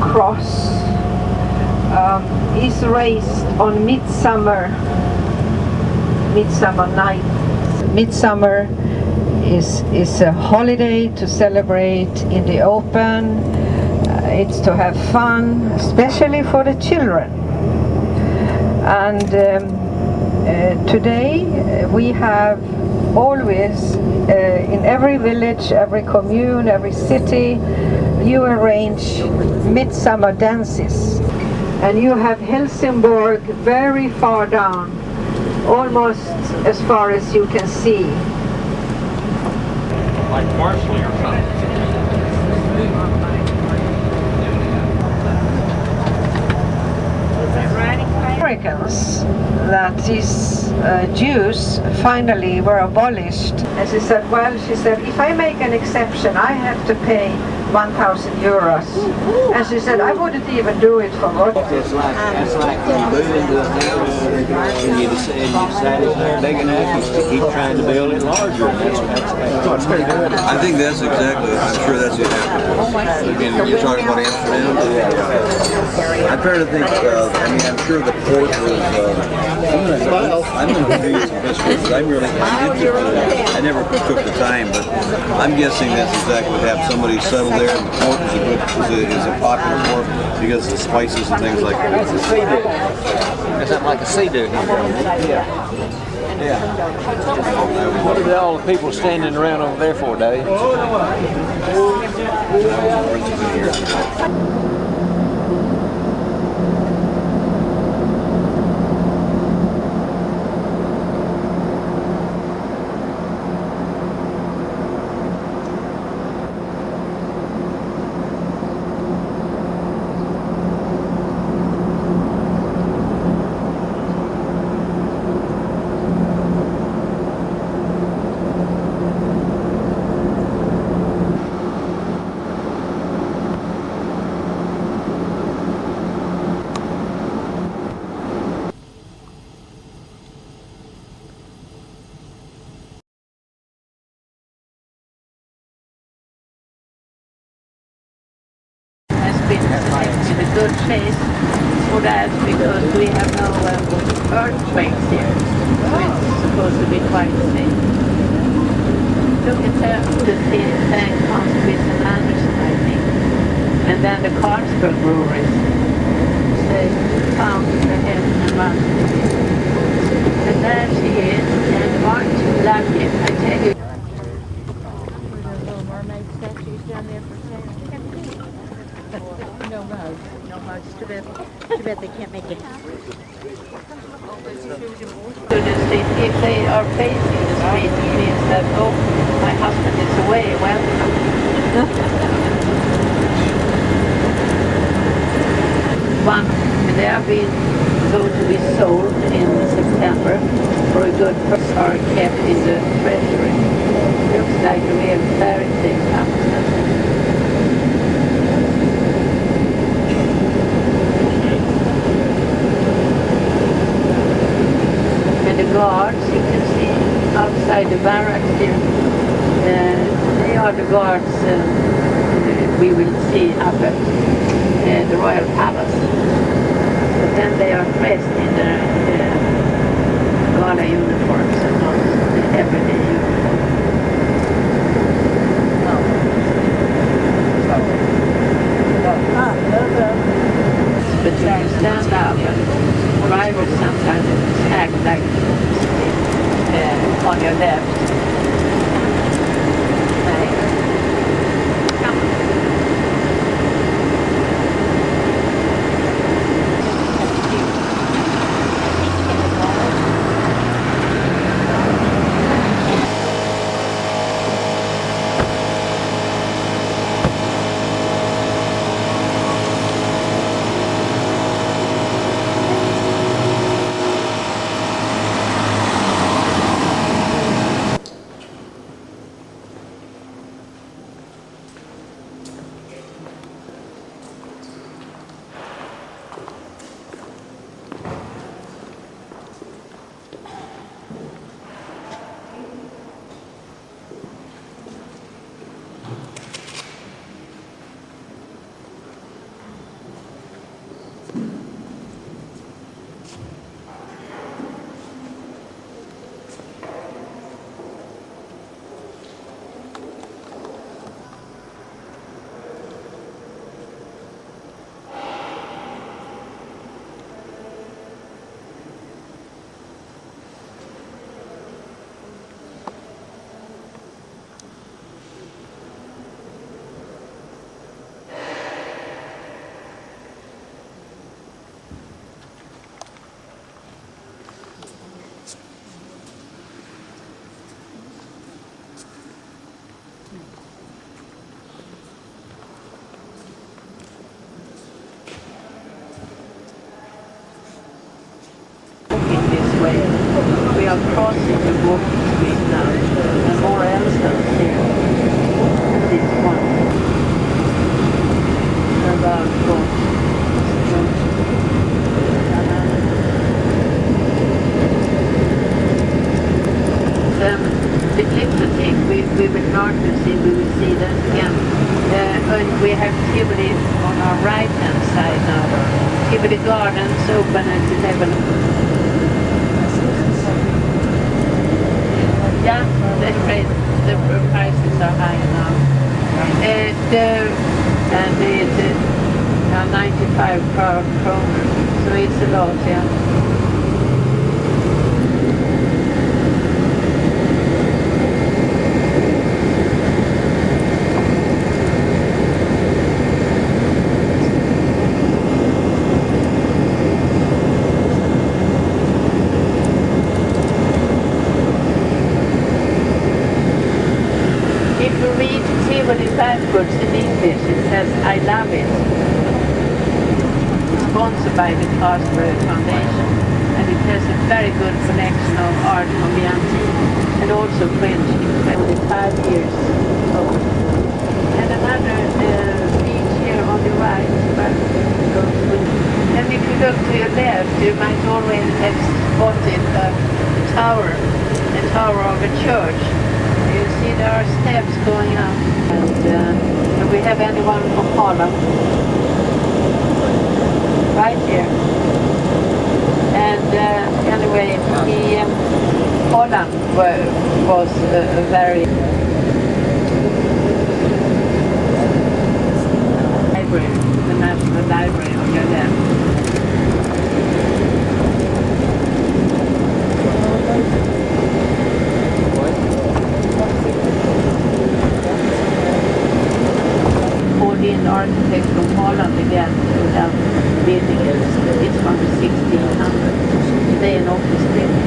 Cross is raised on midsummer night. Midsummer is a holiday to celebrate in the open. It's to have fun, especially for the children. And today we have always in every village, every commune, every city, you arrange midsummer dances. And you have Helsingborg very far down, almost as far as you can see. Like parsley or something. Americans, that these Jews finally were abolished. And she said, if I make an exception, I have to pay 1,000 euros. And she said, I wouldn't even do it for what? It's like when you move into a town and you decide it's not big enough, you keep trying to build it larger. I think that's exactly, I'm sure that's what happened. Again, you're talking about Amsterdam? I'm trying to think, I'm sure the port was, I'm going to do some history, because I'm interested in it. I never took the time, but I'm guessing that's exactly what happened. Somebody settled there, and the port is a popular port because of the spices and things like that. It's a sea dude. It's not like a sea dude. Yeah. What are all the people standing around over there for, Dave? in a good place for that because we have no earthquakes here. So it's supposed to be quite safe. Look at the thing comes with an Anderson, I think. And then the Carlsberg breweries. They found the head and month. And there she is, and aren't you lucky? I tell you. Little mermaid statues down there for sale. No mugs. No mugs. Too bad they can't make it. If they are facing the street, it means that, oh, my husband is away. Welcome. One, they have been going to be sold in September for a good price, are kept in the treasury. Looks like a real fairy tale Amsterdam. And the guards, you can see outside the barracks here, they are the guards we will see up at the Royal Palace. But then they are dressed in their gala uniforms and not the everyday uniform. But you can stand up and drivers sometimes act like on your left. We are crossing the walking street now, and more elephants here. This one. About what? The Clipchamp, we will not see, we will see that again. And we have Tivoli on our right hand side now. Tivoli Gardens open at 11. Yeah, that's great. The prices are high now. And it's 95 kroner, so it's a lot, yeah. Backwards in English, it says, I love it. It's sponsored by the Carlsberg Foundation, and it has a very good collection of art from the antique, and also French, 25 years old. And another beach here on the right, and if you look to your left, you might already have spotted a tower of a church. You see there are steps going up, and we have anyone from Holland. right here. And anyway, Holland was a very library, the National Library on your left. Called-in architect from Holland again to help building it. It's from the 1600s. Today an office building.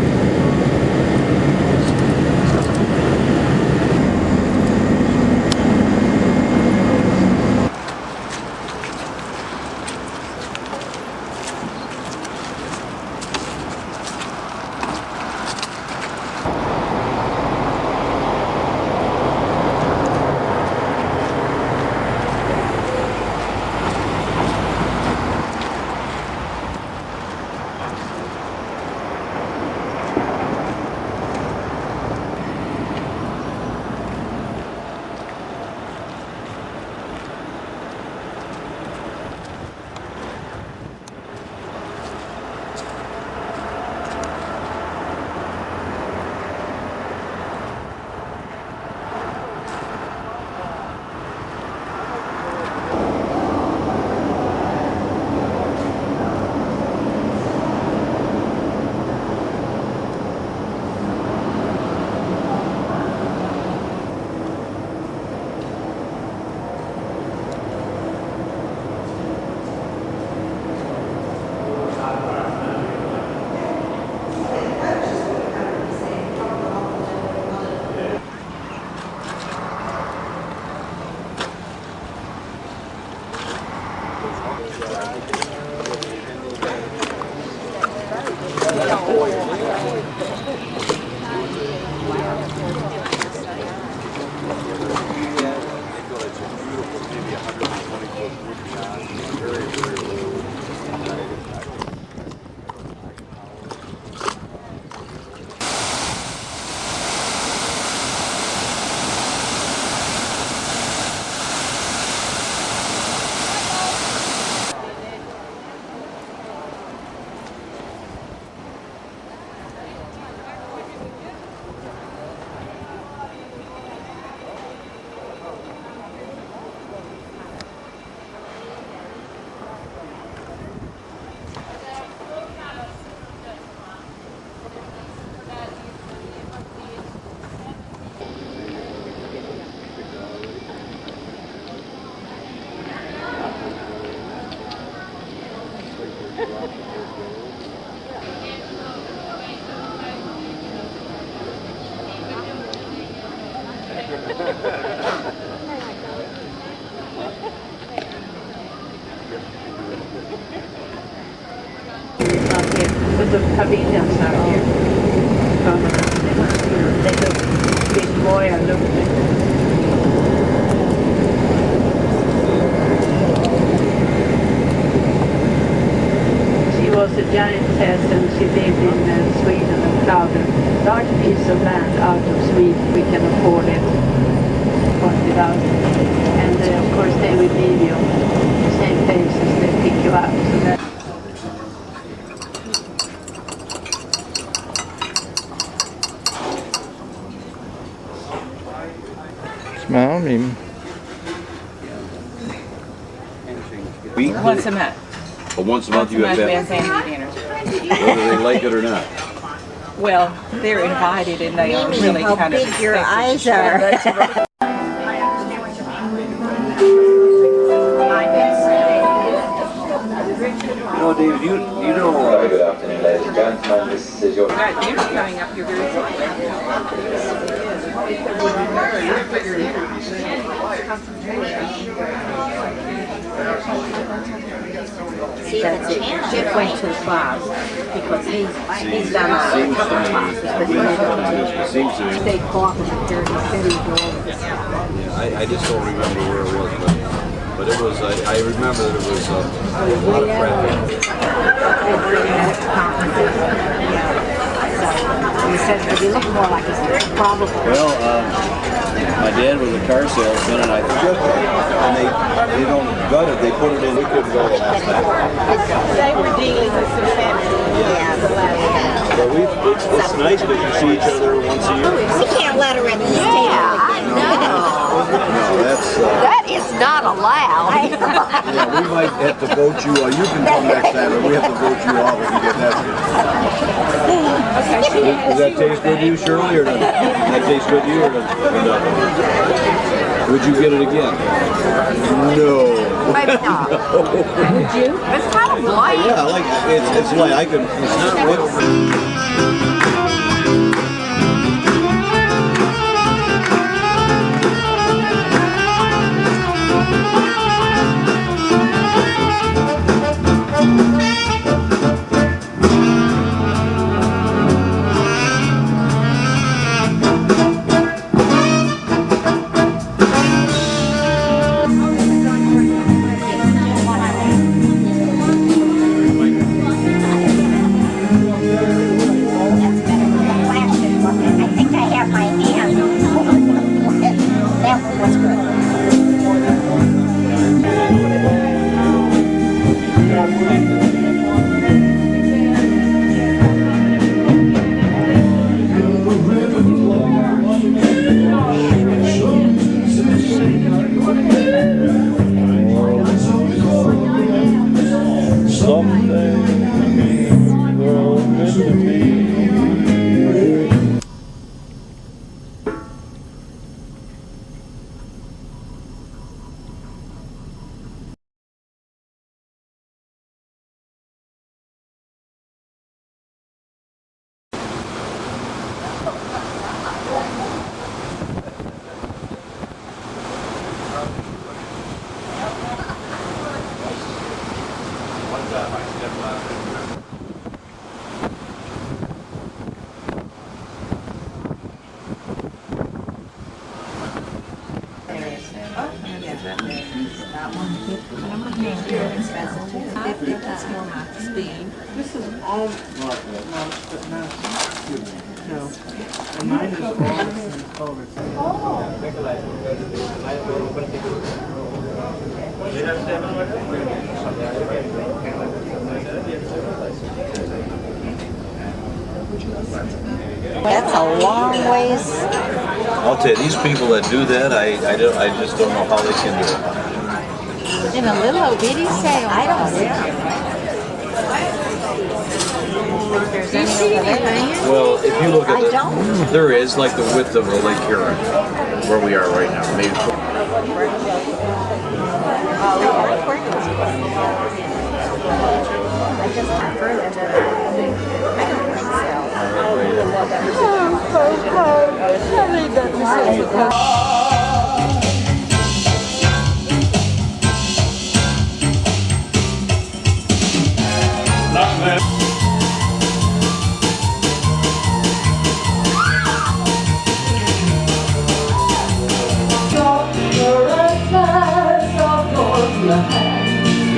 The pavilions out here. They look bit royal looking. She was a giantess and she lived in Sweden and plowed a large piece of land out of Sweden. We can afford it. Pointed out. And of course they will leave you the same place as they pick you up. So that Smell me. Once a month. But once a month you have we have that, family dinners. whether they like it or not. Well, they're invited and they are really How kind of big your expected. eyes are. No, Dave, you know. Good afternoon, ladies and gentlemen. This is your. Right, dinner's coming up here very soon. See, the Chip went to the class because he's done a couple of classes, but he Seems to me. stayed cooperative here. He said he drove. I just don't remember where it was, but it was. I remember that it was a lot of traffic. He said, "They look more like it's probably." Well, My dad was a car salesman, and I took it. And they don't gut it, they put it in. We couldn't go last night. They were dealing with some family. But it's nice because you see each other once a year. You can't let her in this table. I know. No, that's... That is not allowed. Yeah, we might have to vote you. You can come next time, but we have to vote you off if you get that. Does that taste good to you, Shirley, or does that taste good to you, or no? Would you get it again? No. Maybe not. Would you? It's kind of light. Yeah, I like it. It's light. I can. That's more my speed. This is almost but not. No. And mine is almost over. That's a long ways. I'll tell you, these people that do that, I just don't know how they can do it. In a little old bitty sail. I don't see. Do you see anything? Well, if you look at it, there is like the width of a Lake Huron, where we are right now. Maybe.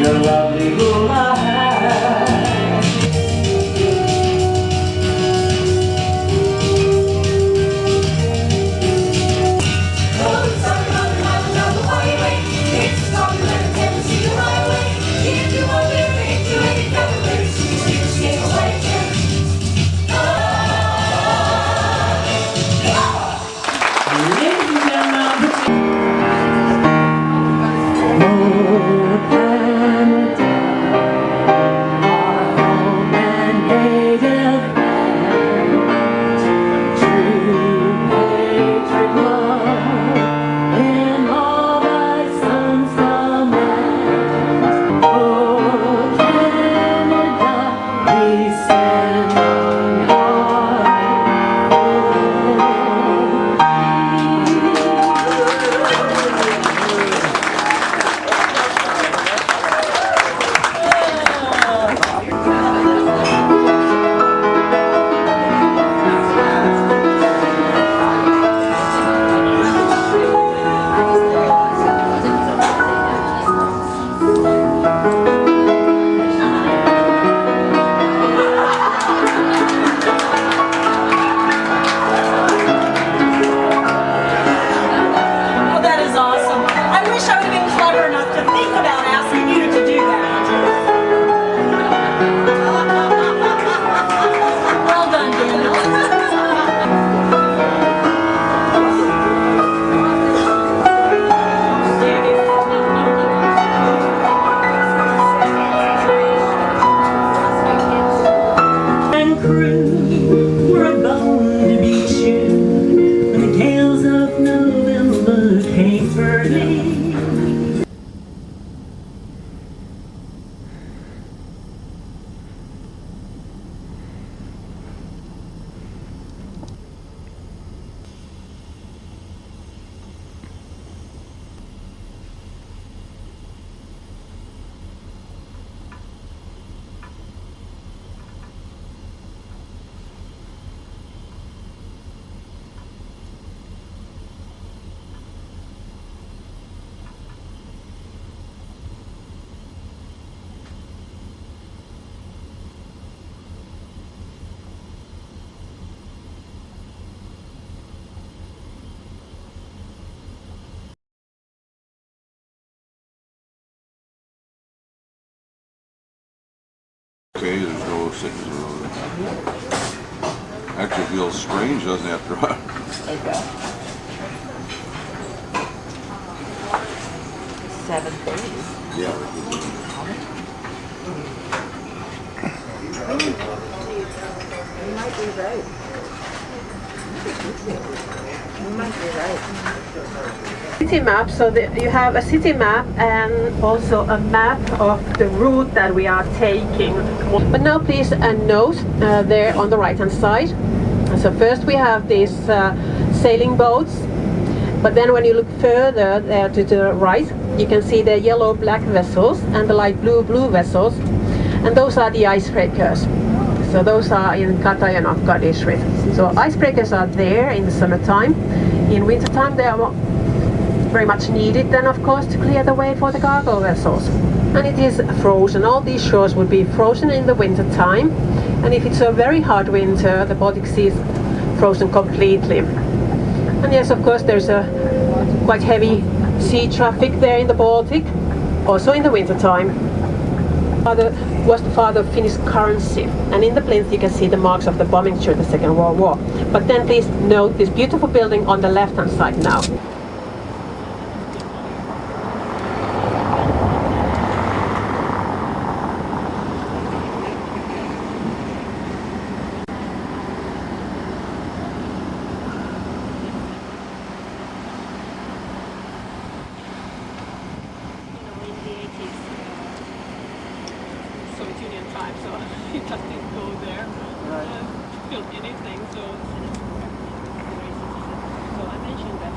Your lovely blue eyes. think about asking you to do that. Well done, Daniel. And crew were bound to be true when the gales of November came early. Okay, there's no sickness around it. Actually, it feels strange, doesn't it, after a while? Okay. 7 days. Yeah. You might be right. You might be right. City map, so you have a city map and also a map of the route that we are taking. But now please note there on the right hand side. So first we have these sailing boats, but then when you look further there to the right, you can see the yellow-black vessels and the light blue vessels, and those are the icebreakers. So those are in Katajanokka district. So icebreakers are there in the summertime. In wintertime they are very much needed then, of course, to clear the way for the cargo vessels. And it is frozen. All these shores would be frozen in the winter time, and if it's a very hard winter, the Baltic Sea is frozen completely. And yes, of course, there's a quite heavy sea traffic there in the Baltic, also in the winter time. Was the father of Finnish currency, and in the plinth you can see the marks of the bombing during the Second World War. But then please note this beautiful building on the left hand side now. Soviet time, so he just didn't go there film anything. So I mentioned that.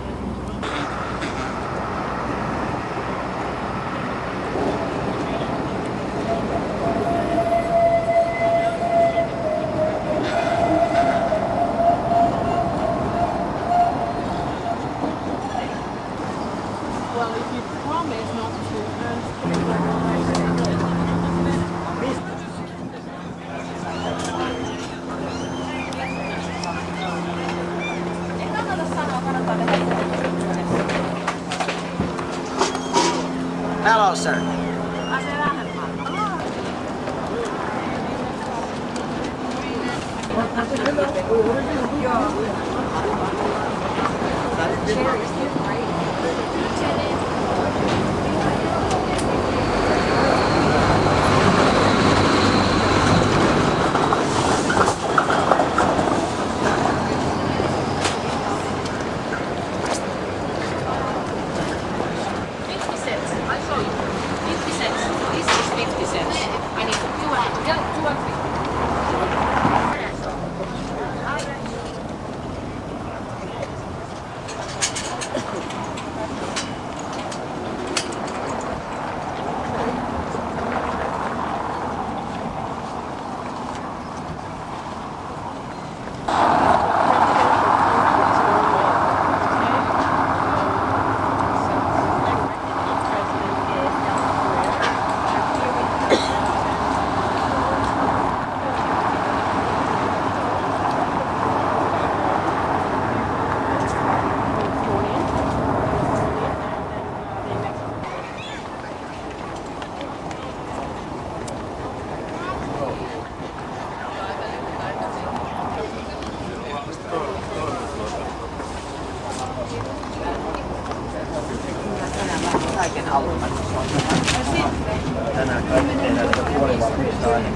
Well, if you promise not to Hello, sir. Tänään kaikki tehdään sitä puolivalmista aina.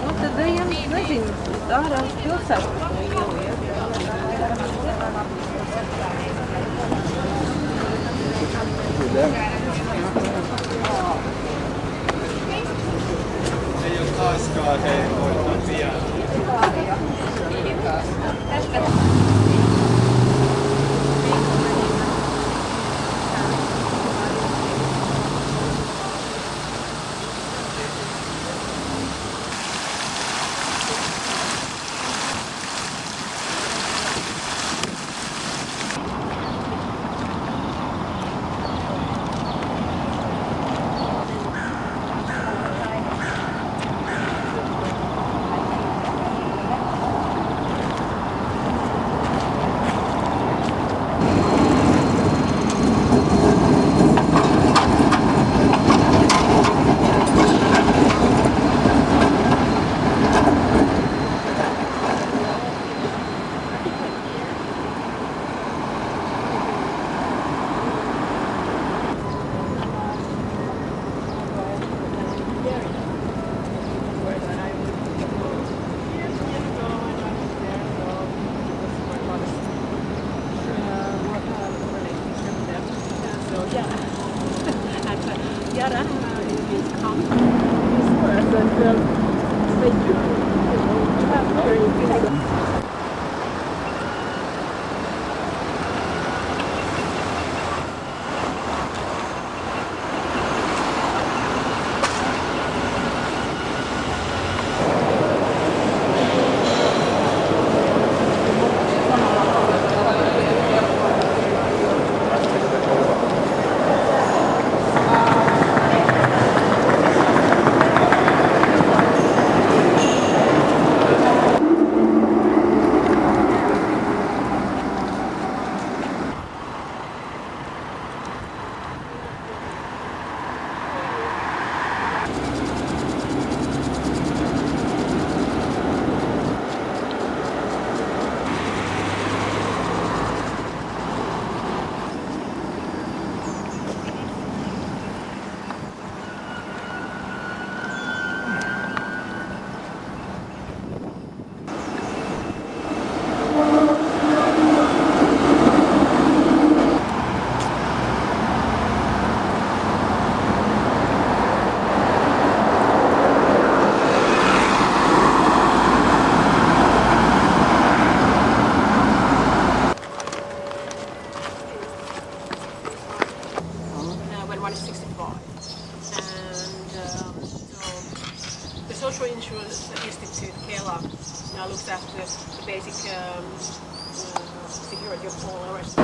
Mutta teidän näsin tahdaan työssä. Ei ole taaskaan se voittaa pian. when one is 65. And so the Social Insurance Institute, KELA, now looks after the basic security of all the rest.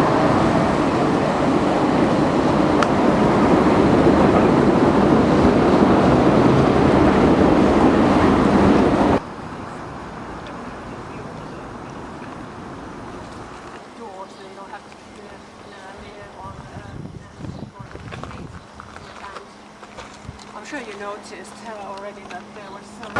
I'm sure you noticed already that there was some...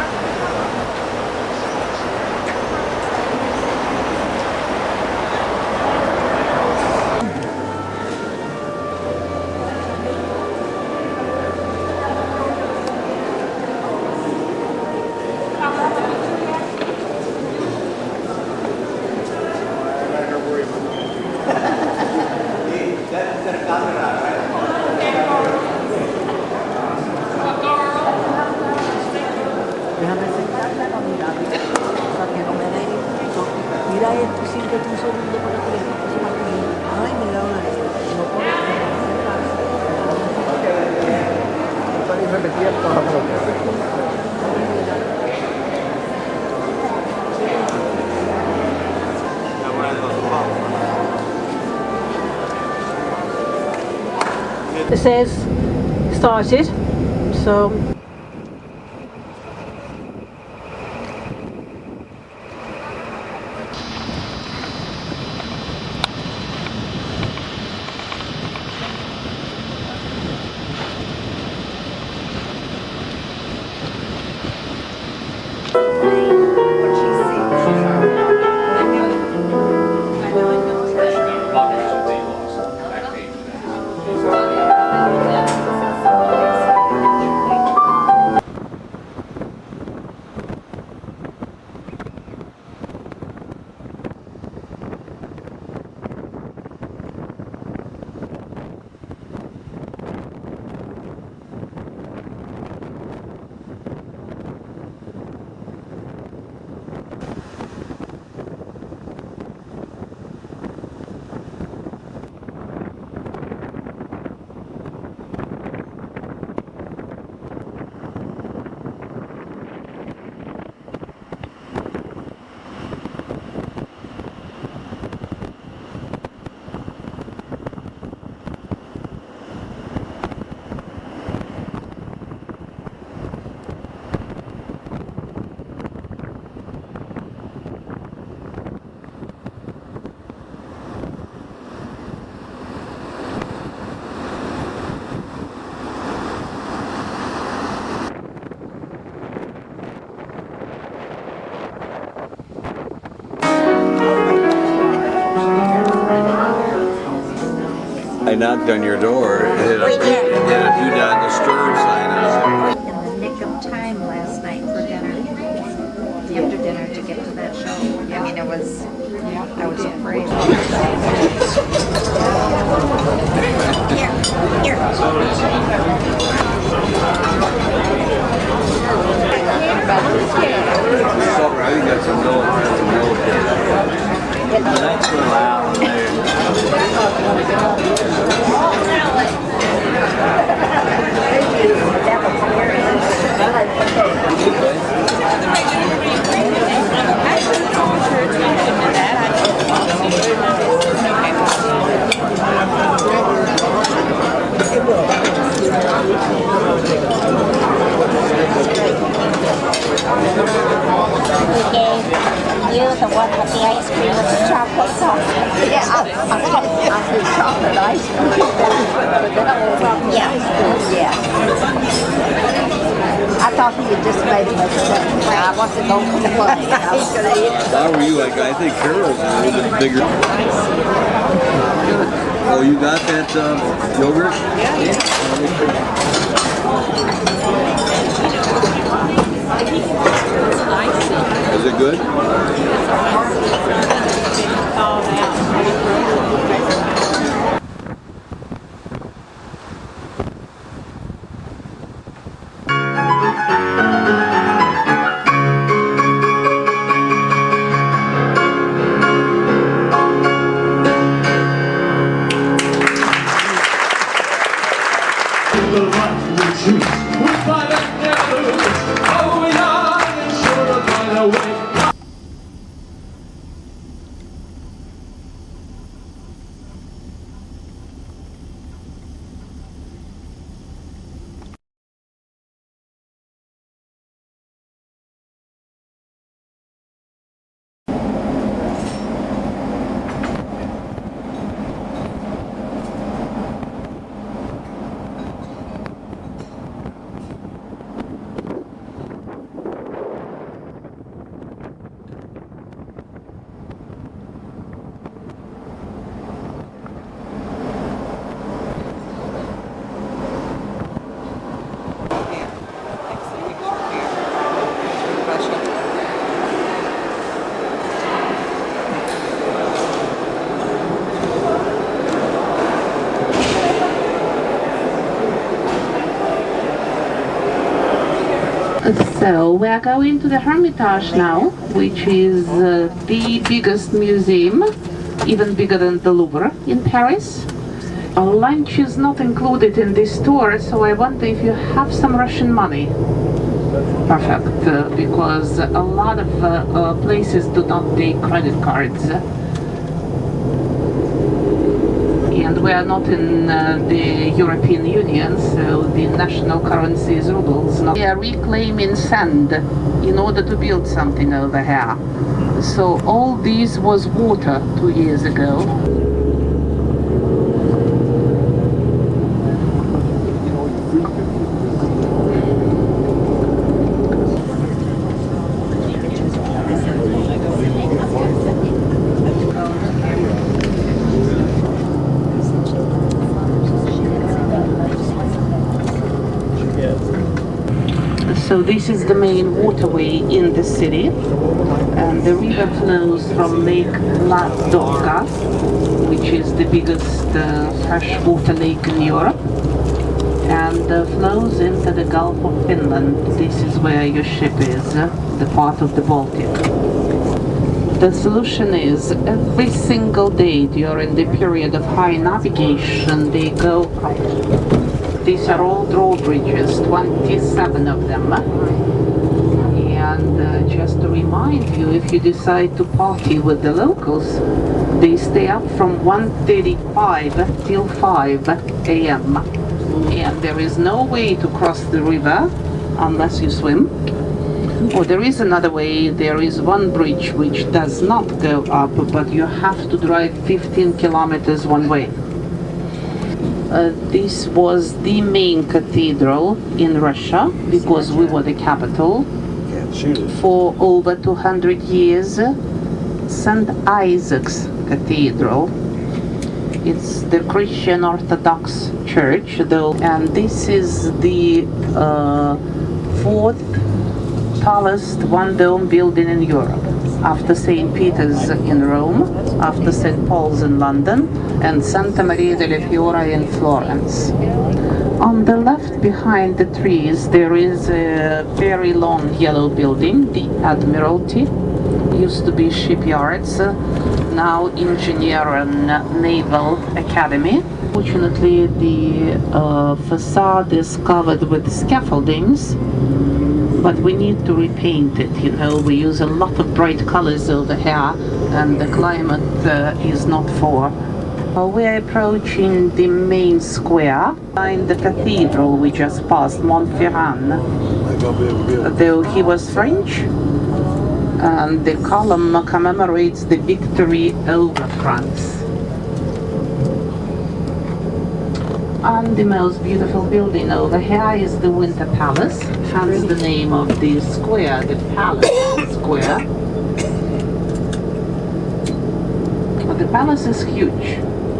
Mira esto, siéntate un segundo para que veas lo que se va a poner. Ay, mira ahora esto. Lo pones Para ir repetir toda la It says started, so I know knocked on your door. It had a do not disturb sign on it. In the nick of time last night for dinner, after dinner, to get to that show. I mean, it was, I was afraid. Here. I think that's a military. The nights go out You, the one with the ice cream with the chocolate sauce. Yeah, I'll do chocolate ice cream. Yeah. I thought he had just made it. I wasn't going to play. If I were you, I think Carol's a little bit bigger. Oh, you got that yogurt? Is it good? So we are going to the Hermitage now, which is the biggest museum, even bigger than the Louvre in Paris. Lunch is not included in this tour, so I wonder if you have some Russian money. Perfect, because a lot of places do not take credit cards. And we are not in the European Union, so the national currency is rubles. They are reclaiming sand in order to build something over here. So all this was water 2 years ago. So this is the main waterway in the city, and the river flows from Lake Ladoga, which is the biggest freshwater lake in Europe, and flows into the Gulf of Finland. This is where your ship is, the part of the Baltic. The solution is every single day during the period of high navigation they go up. These are all drawbridges, 27 of them. And just to remind you, if you decide to party with the locals, they stay up from 1:35 till 5 a.m. And there is no way to cross the river unless you swim. Or there is another way. There is one bridge which does not go up, but you have to drive 15 kilometers one way. This was the main cathedral in Russia because we were the capital. For over 200 years, St. Isaac's Cathedral. It's the Christian Orthodox Church, though, and this is the fourth tallest one-dome building in Europe, after St. Peter's in Rome, after St. Paul's in London, and Santa Maria delle Fiore in Florence. On the left, behind the trees, there is a very long yellow building, the Admiralty. Used to be shipyards, now Engineer and Naval Academy. Fortunately, the facade is covered with scaffoldings, but we need to repaint it. You know, we use a lot of bright colors over here, and the climate is not for. We're approaching the main square. Behind the cathedral we just passed, Montferrand. Though he was French, and the column commemorates the victory over France. And the most beautiful building over here is the Winter Palace, hence the name of the square, the Palace Square. The palace is huge,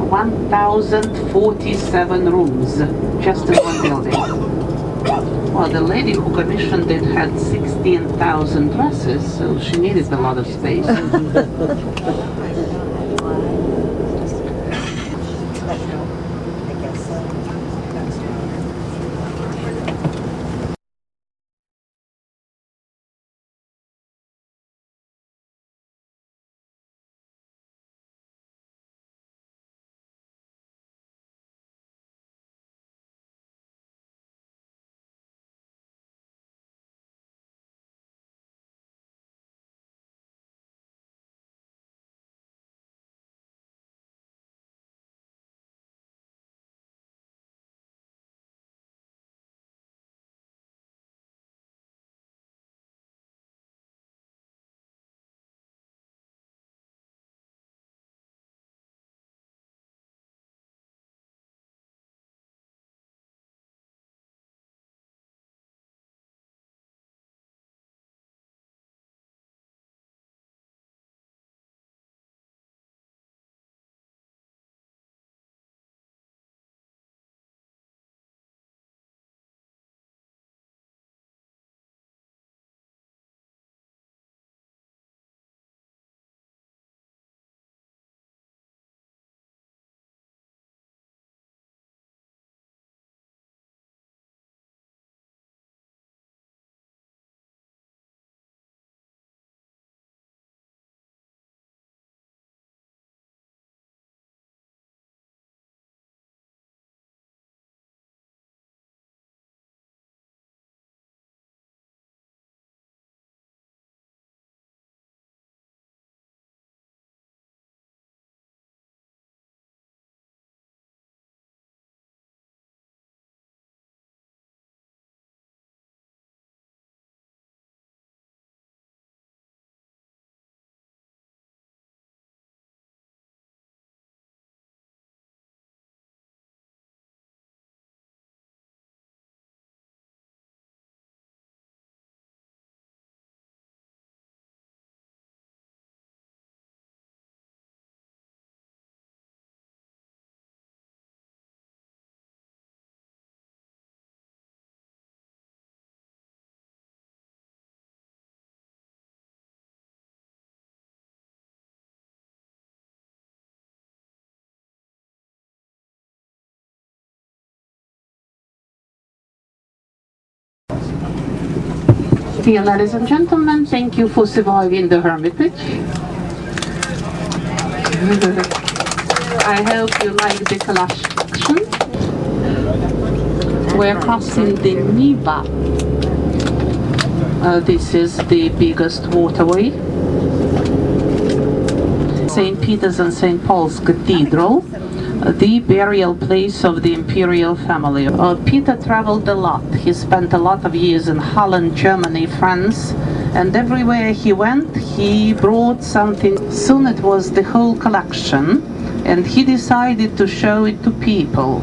1,047 rooms, just in one building. Well, the lady who commissioned it had 16,000 dresses, so she needed a lot of space. Dear ladies and gentlemen, thank you for surviving the Hermitage. I hope you like the collection. We're crossing the Niva. This is the biggest waterway. St. Peter's and St. Paul's Cathedral, the burial place of the imperial family. Peter traveled a lot. He spent a lot of years in Holland, Germany, France, and everywhere he went, he brought something. Soon it was the whole collection, and he decided to show it to people.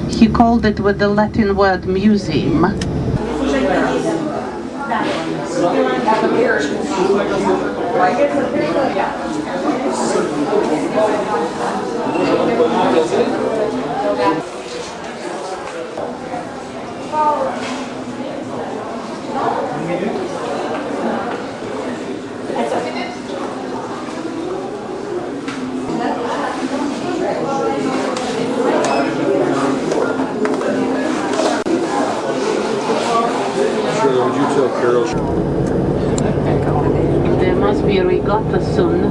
He called it with the Latin word museum. There must be a regatta soon.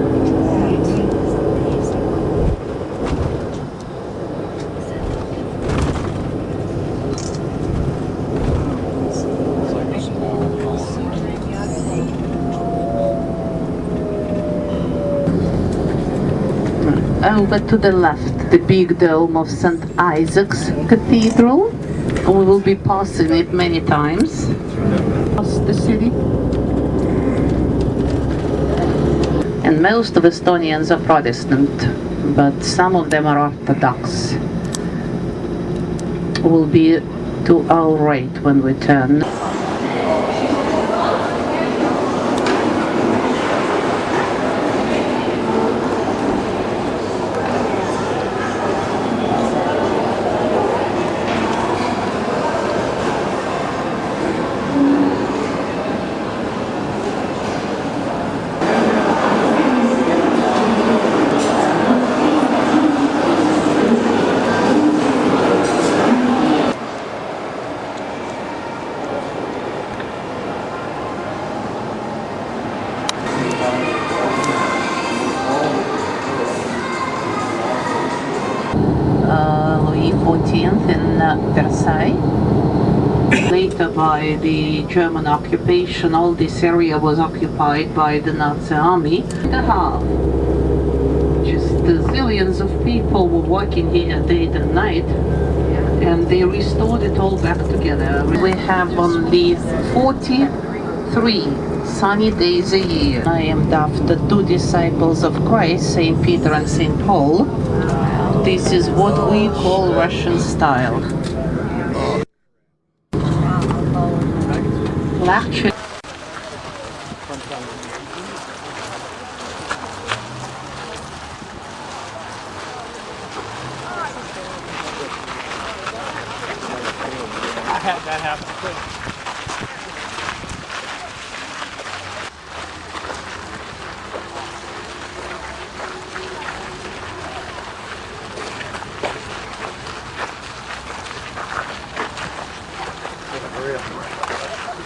Over to the left, the big dome of St. Isaac's Cathedral. We will be passing it many times. Across the city. And most of Estonians are Protestant, but some of them are Orthodox. Will be to our right when we turn. Louis XIV in Versailles. Later, by the German occupation, all this area was occupied by the Nazi army. The half. Just zillions of people were working here day and night, and they restored it all back together. We have only 43 sunny days a year. I am after two disciples of Christ, Saint Peter and Saint Paul. This is what we call Russian style. Lecture. I had that happen too.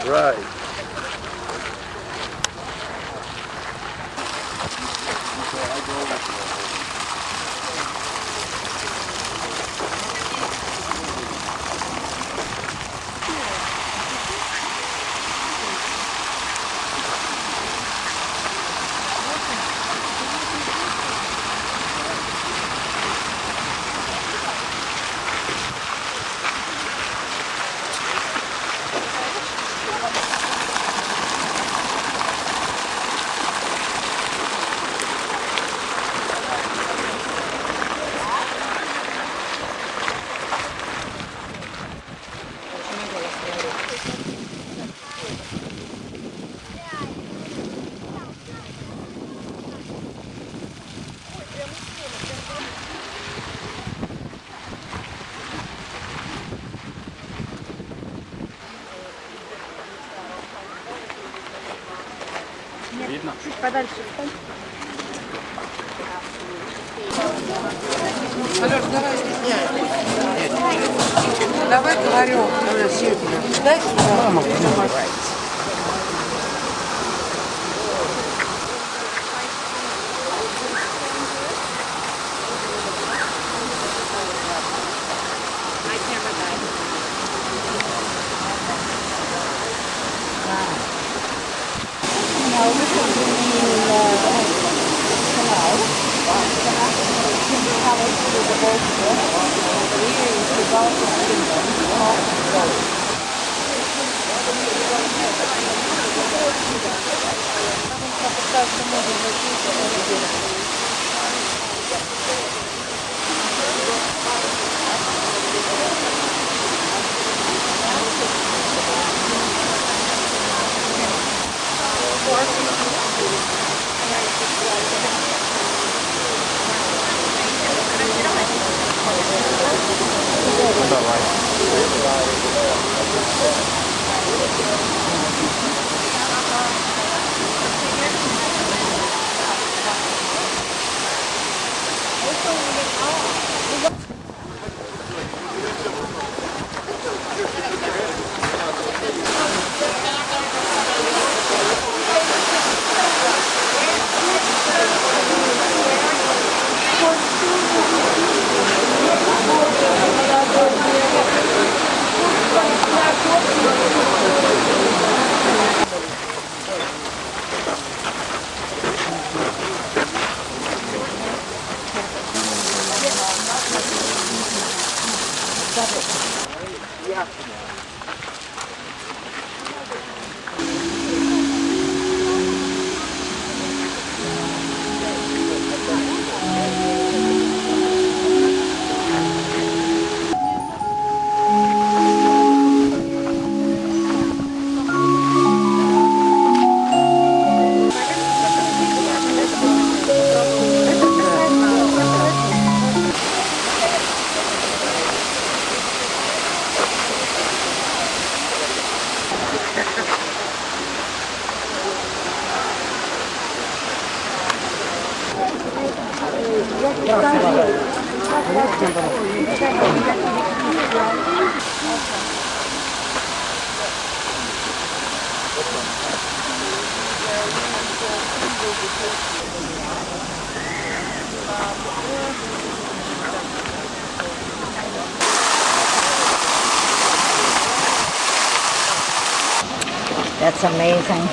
Right. Видно? Чуть подальше встань. Алёш, давай стесняй. Давай говорю, дай сюда. That's amazing.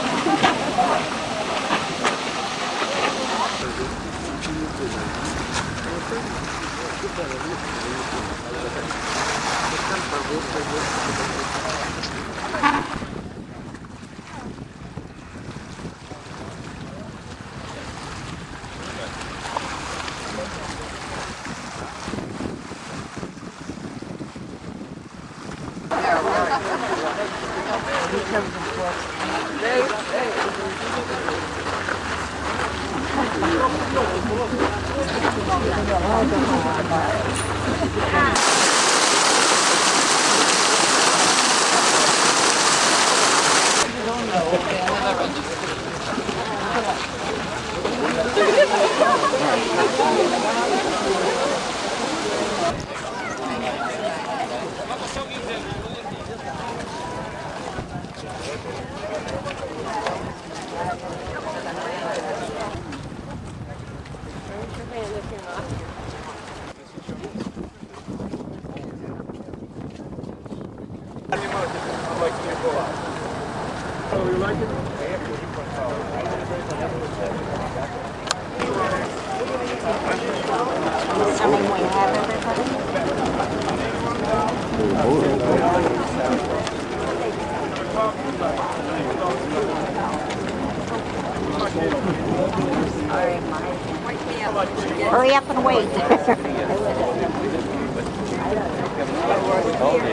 Hurry up and wait.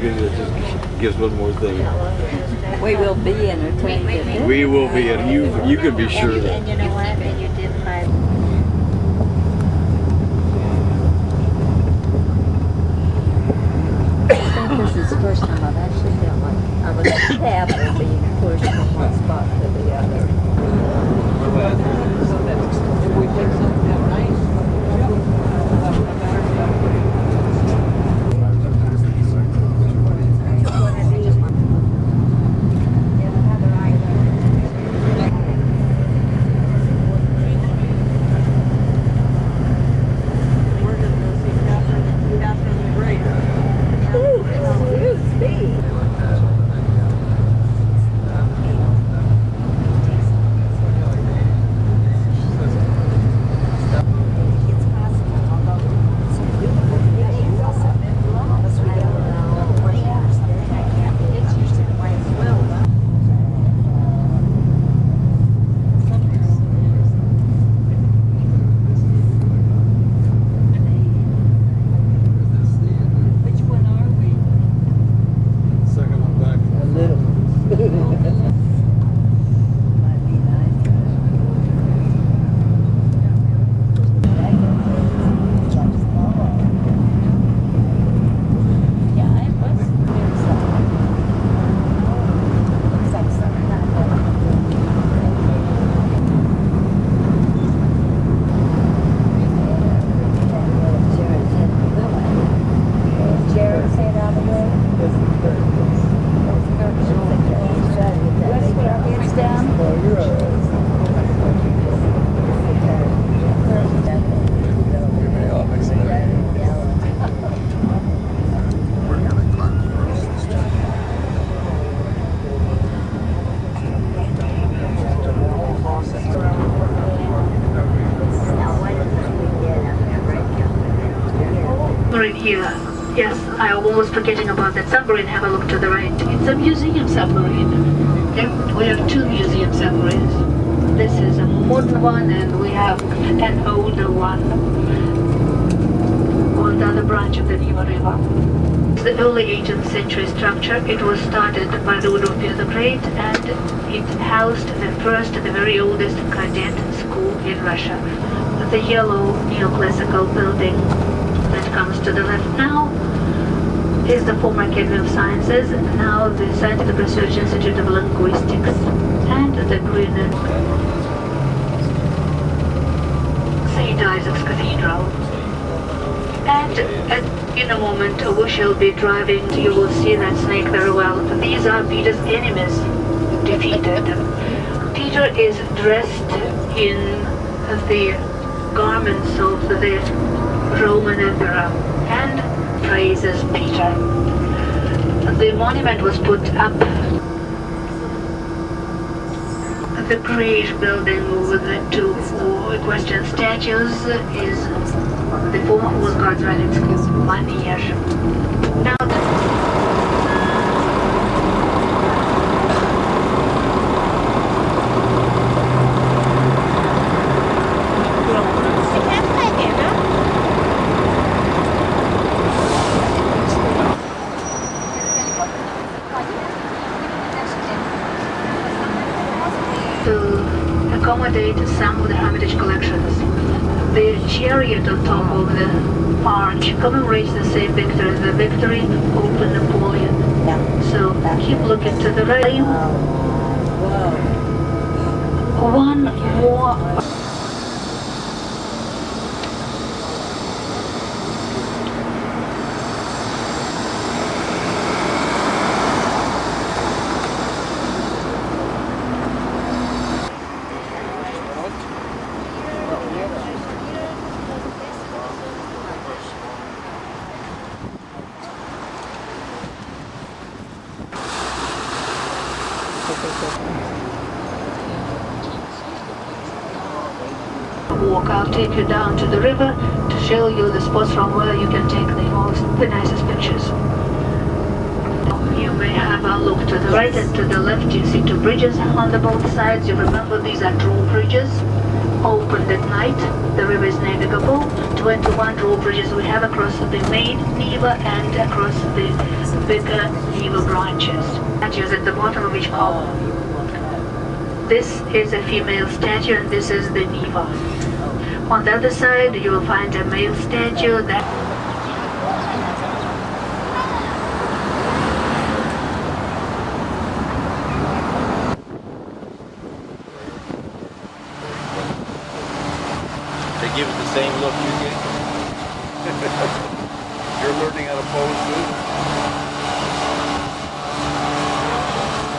Just gives one more thing. We will be entertained. We will be, and you can be sure of that. And you know what? And you did find. I think this is the first time I've actually felt like I was a tablet being pushed from one spot to the other. Here. Yes, I was forgetting about that submarine. Have a look to the right. It's a museum submarine. We have two museum submarines. This is a modern one and we have an older one on the other branch of the Neva River. It's the early 18th century structure. It was started by the order of Peter the Great and it housed the very oldest cadet school in Russia. The yellow neoclassical building that comes to the left now is the former Academy of Sciences, now the Scientific Research Institute of Linguistics, and the green St. Isaac's Cathedral. And in a moment we shall be driving, you will see that snake very well. These are Peter's enemies defeated. Peter is dressed in the garments of the Roman Emperor and praises Peter. The monument was put up. The great building with the two equestrian statues is the former Coast Guards riding school, Manege. Now accommodate some of the Hermitage collections. The chariot on top of the arch commemorates the same victory as the victory over Napoleon. So keep looking to the right. One more. Walk, I'll take you down to the river to show you the spots from where you can take the nicest pictures. You may have a look to the right and to the left. You see two bridges on the both sides. You remember these are drawbridges, opened at night. The river is navigable. 21 drawbridges we have across the main Neva and across the bigger Neva branches. Statues at the bottom of each column. This is a female statue and this is the Neva. On the other side you will find a male statue that they give it the same look you get. You're learning how to pose too?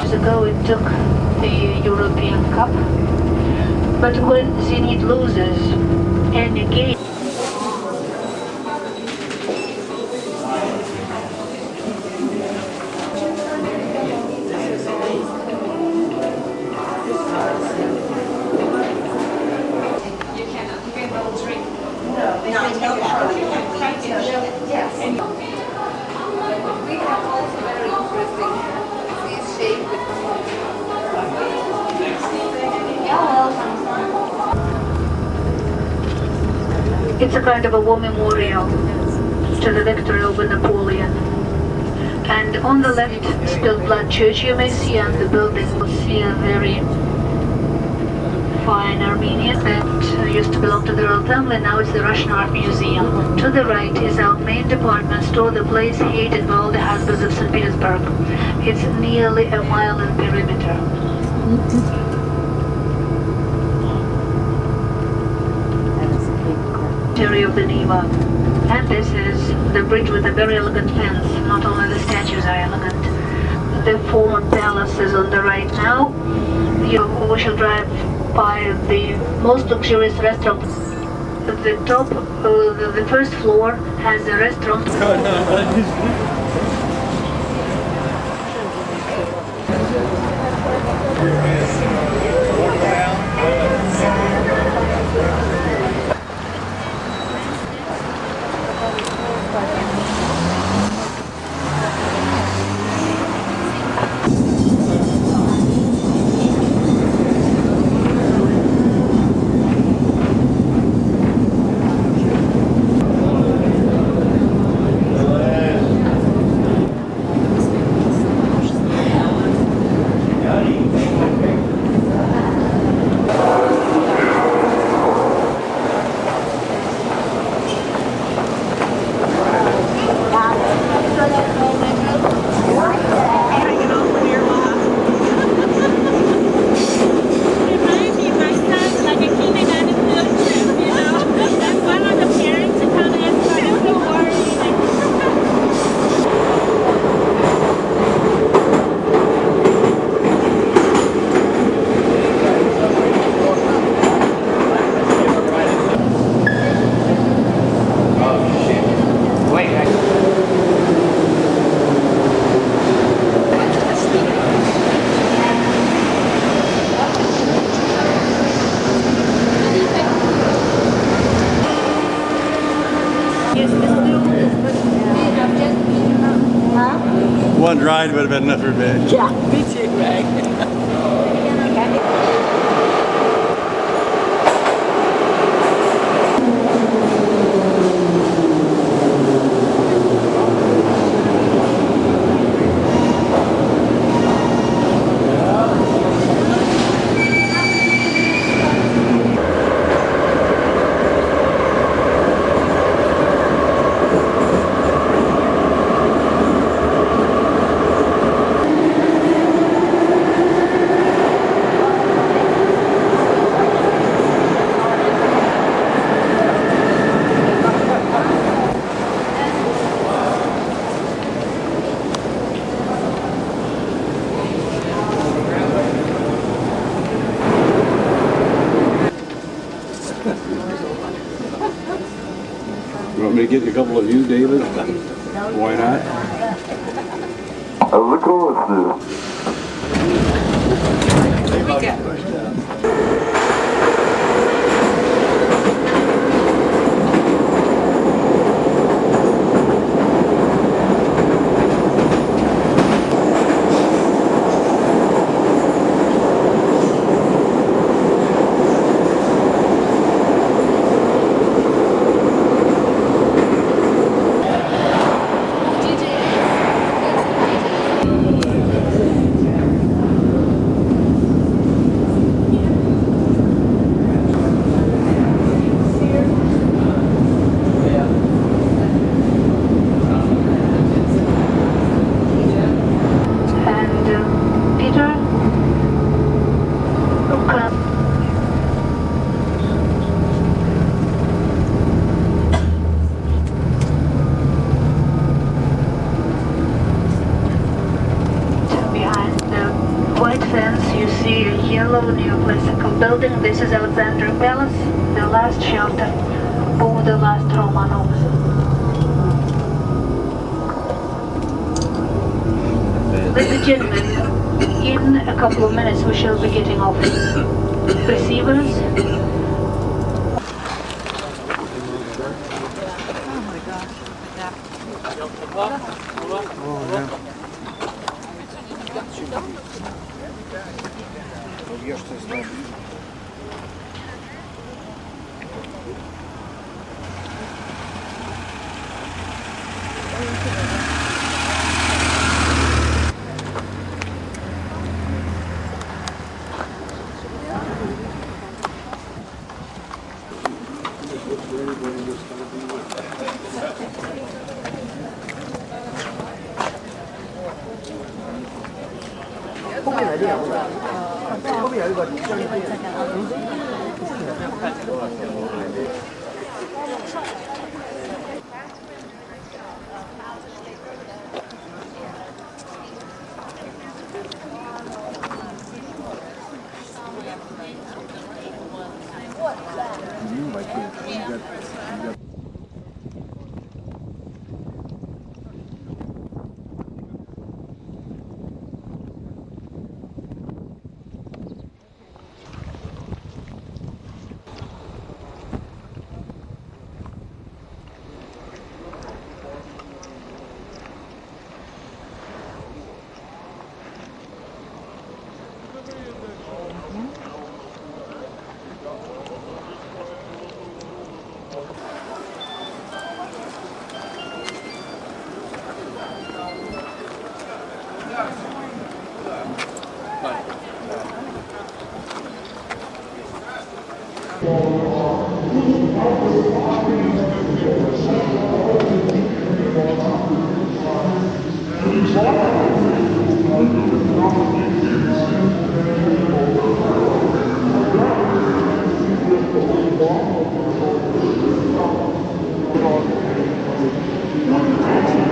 years ago it took the European Cup, but when Zenit loses any game, it's a kind of a war memorial to the victory over Napoleon. And on the left, Spilled Blood Church you may see, and the building will see a very fine Armenian that used to belong to the royal family. Now it's the Russian Art Museum. To the right is our main department store, the place hated by all the husbands of St. Petersburg. It's nearly a mile in perimeter. Of the Neva. And this is the bridge with a very elegant fence. Not only the statues are elegant. The former palace is on the right now. We shall drive by the most luxurious restaurant. The top, the first floor has a restaurant. One ride would have been enough for me. Yeah, me too, right? You want me to get a couple of you, David? Why not? Of course. Here we go. You see a yellow neoclassical building. This is Alexandra Palace, the last shelter for the last Romanovs. Ladies and gentlemen, in a couple of minutes we shall be getting off receivers.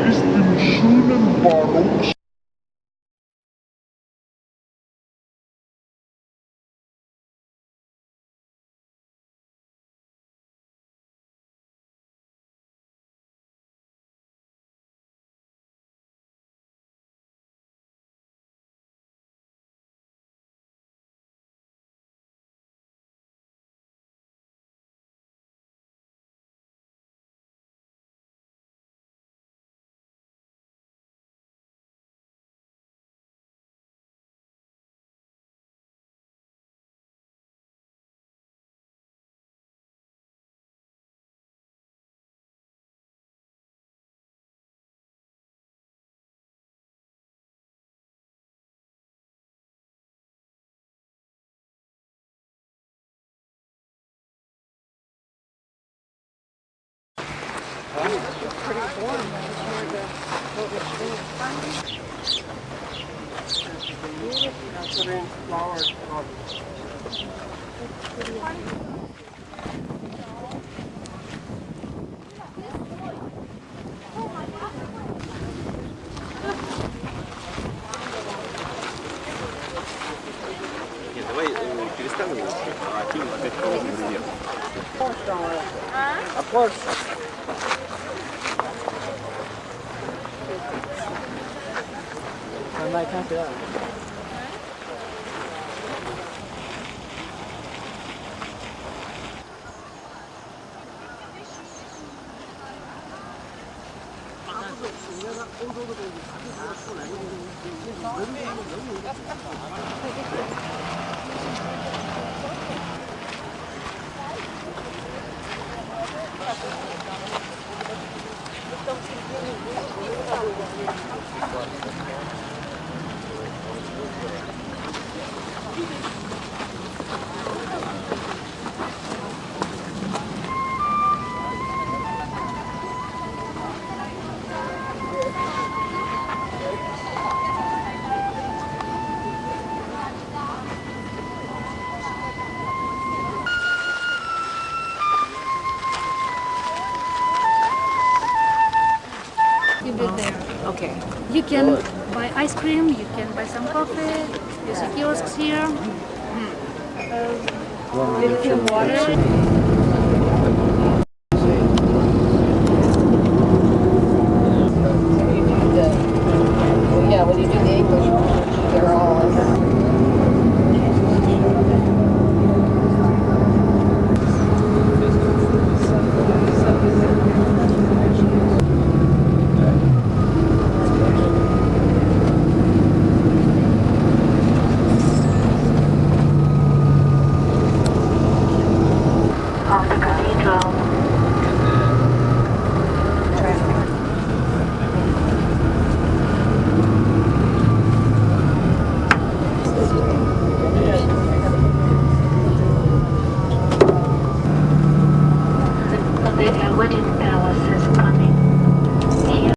Ist im schönen Bahnhof warm. That's where the boat was stored. That's what in flowers. Нет, давай перестанем его, а фильм опять положим вверх. Of course. I might have to. Okay. You can buy ice cream, you can buy some coffee, there's a kiosks here. Little water.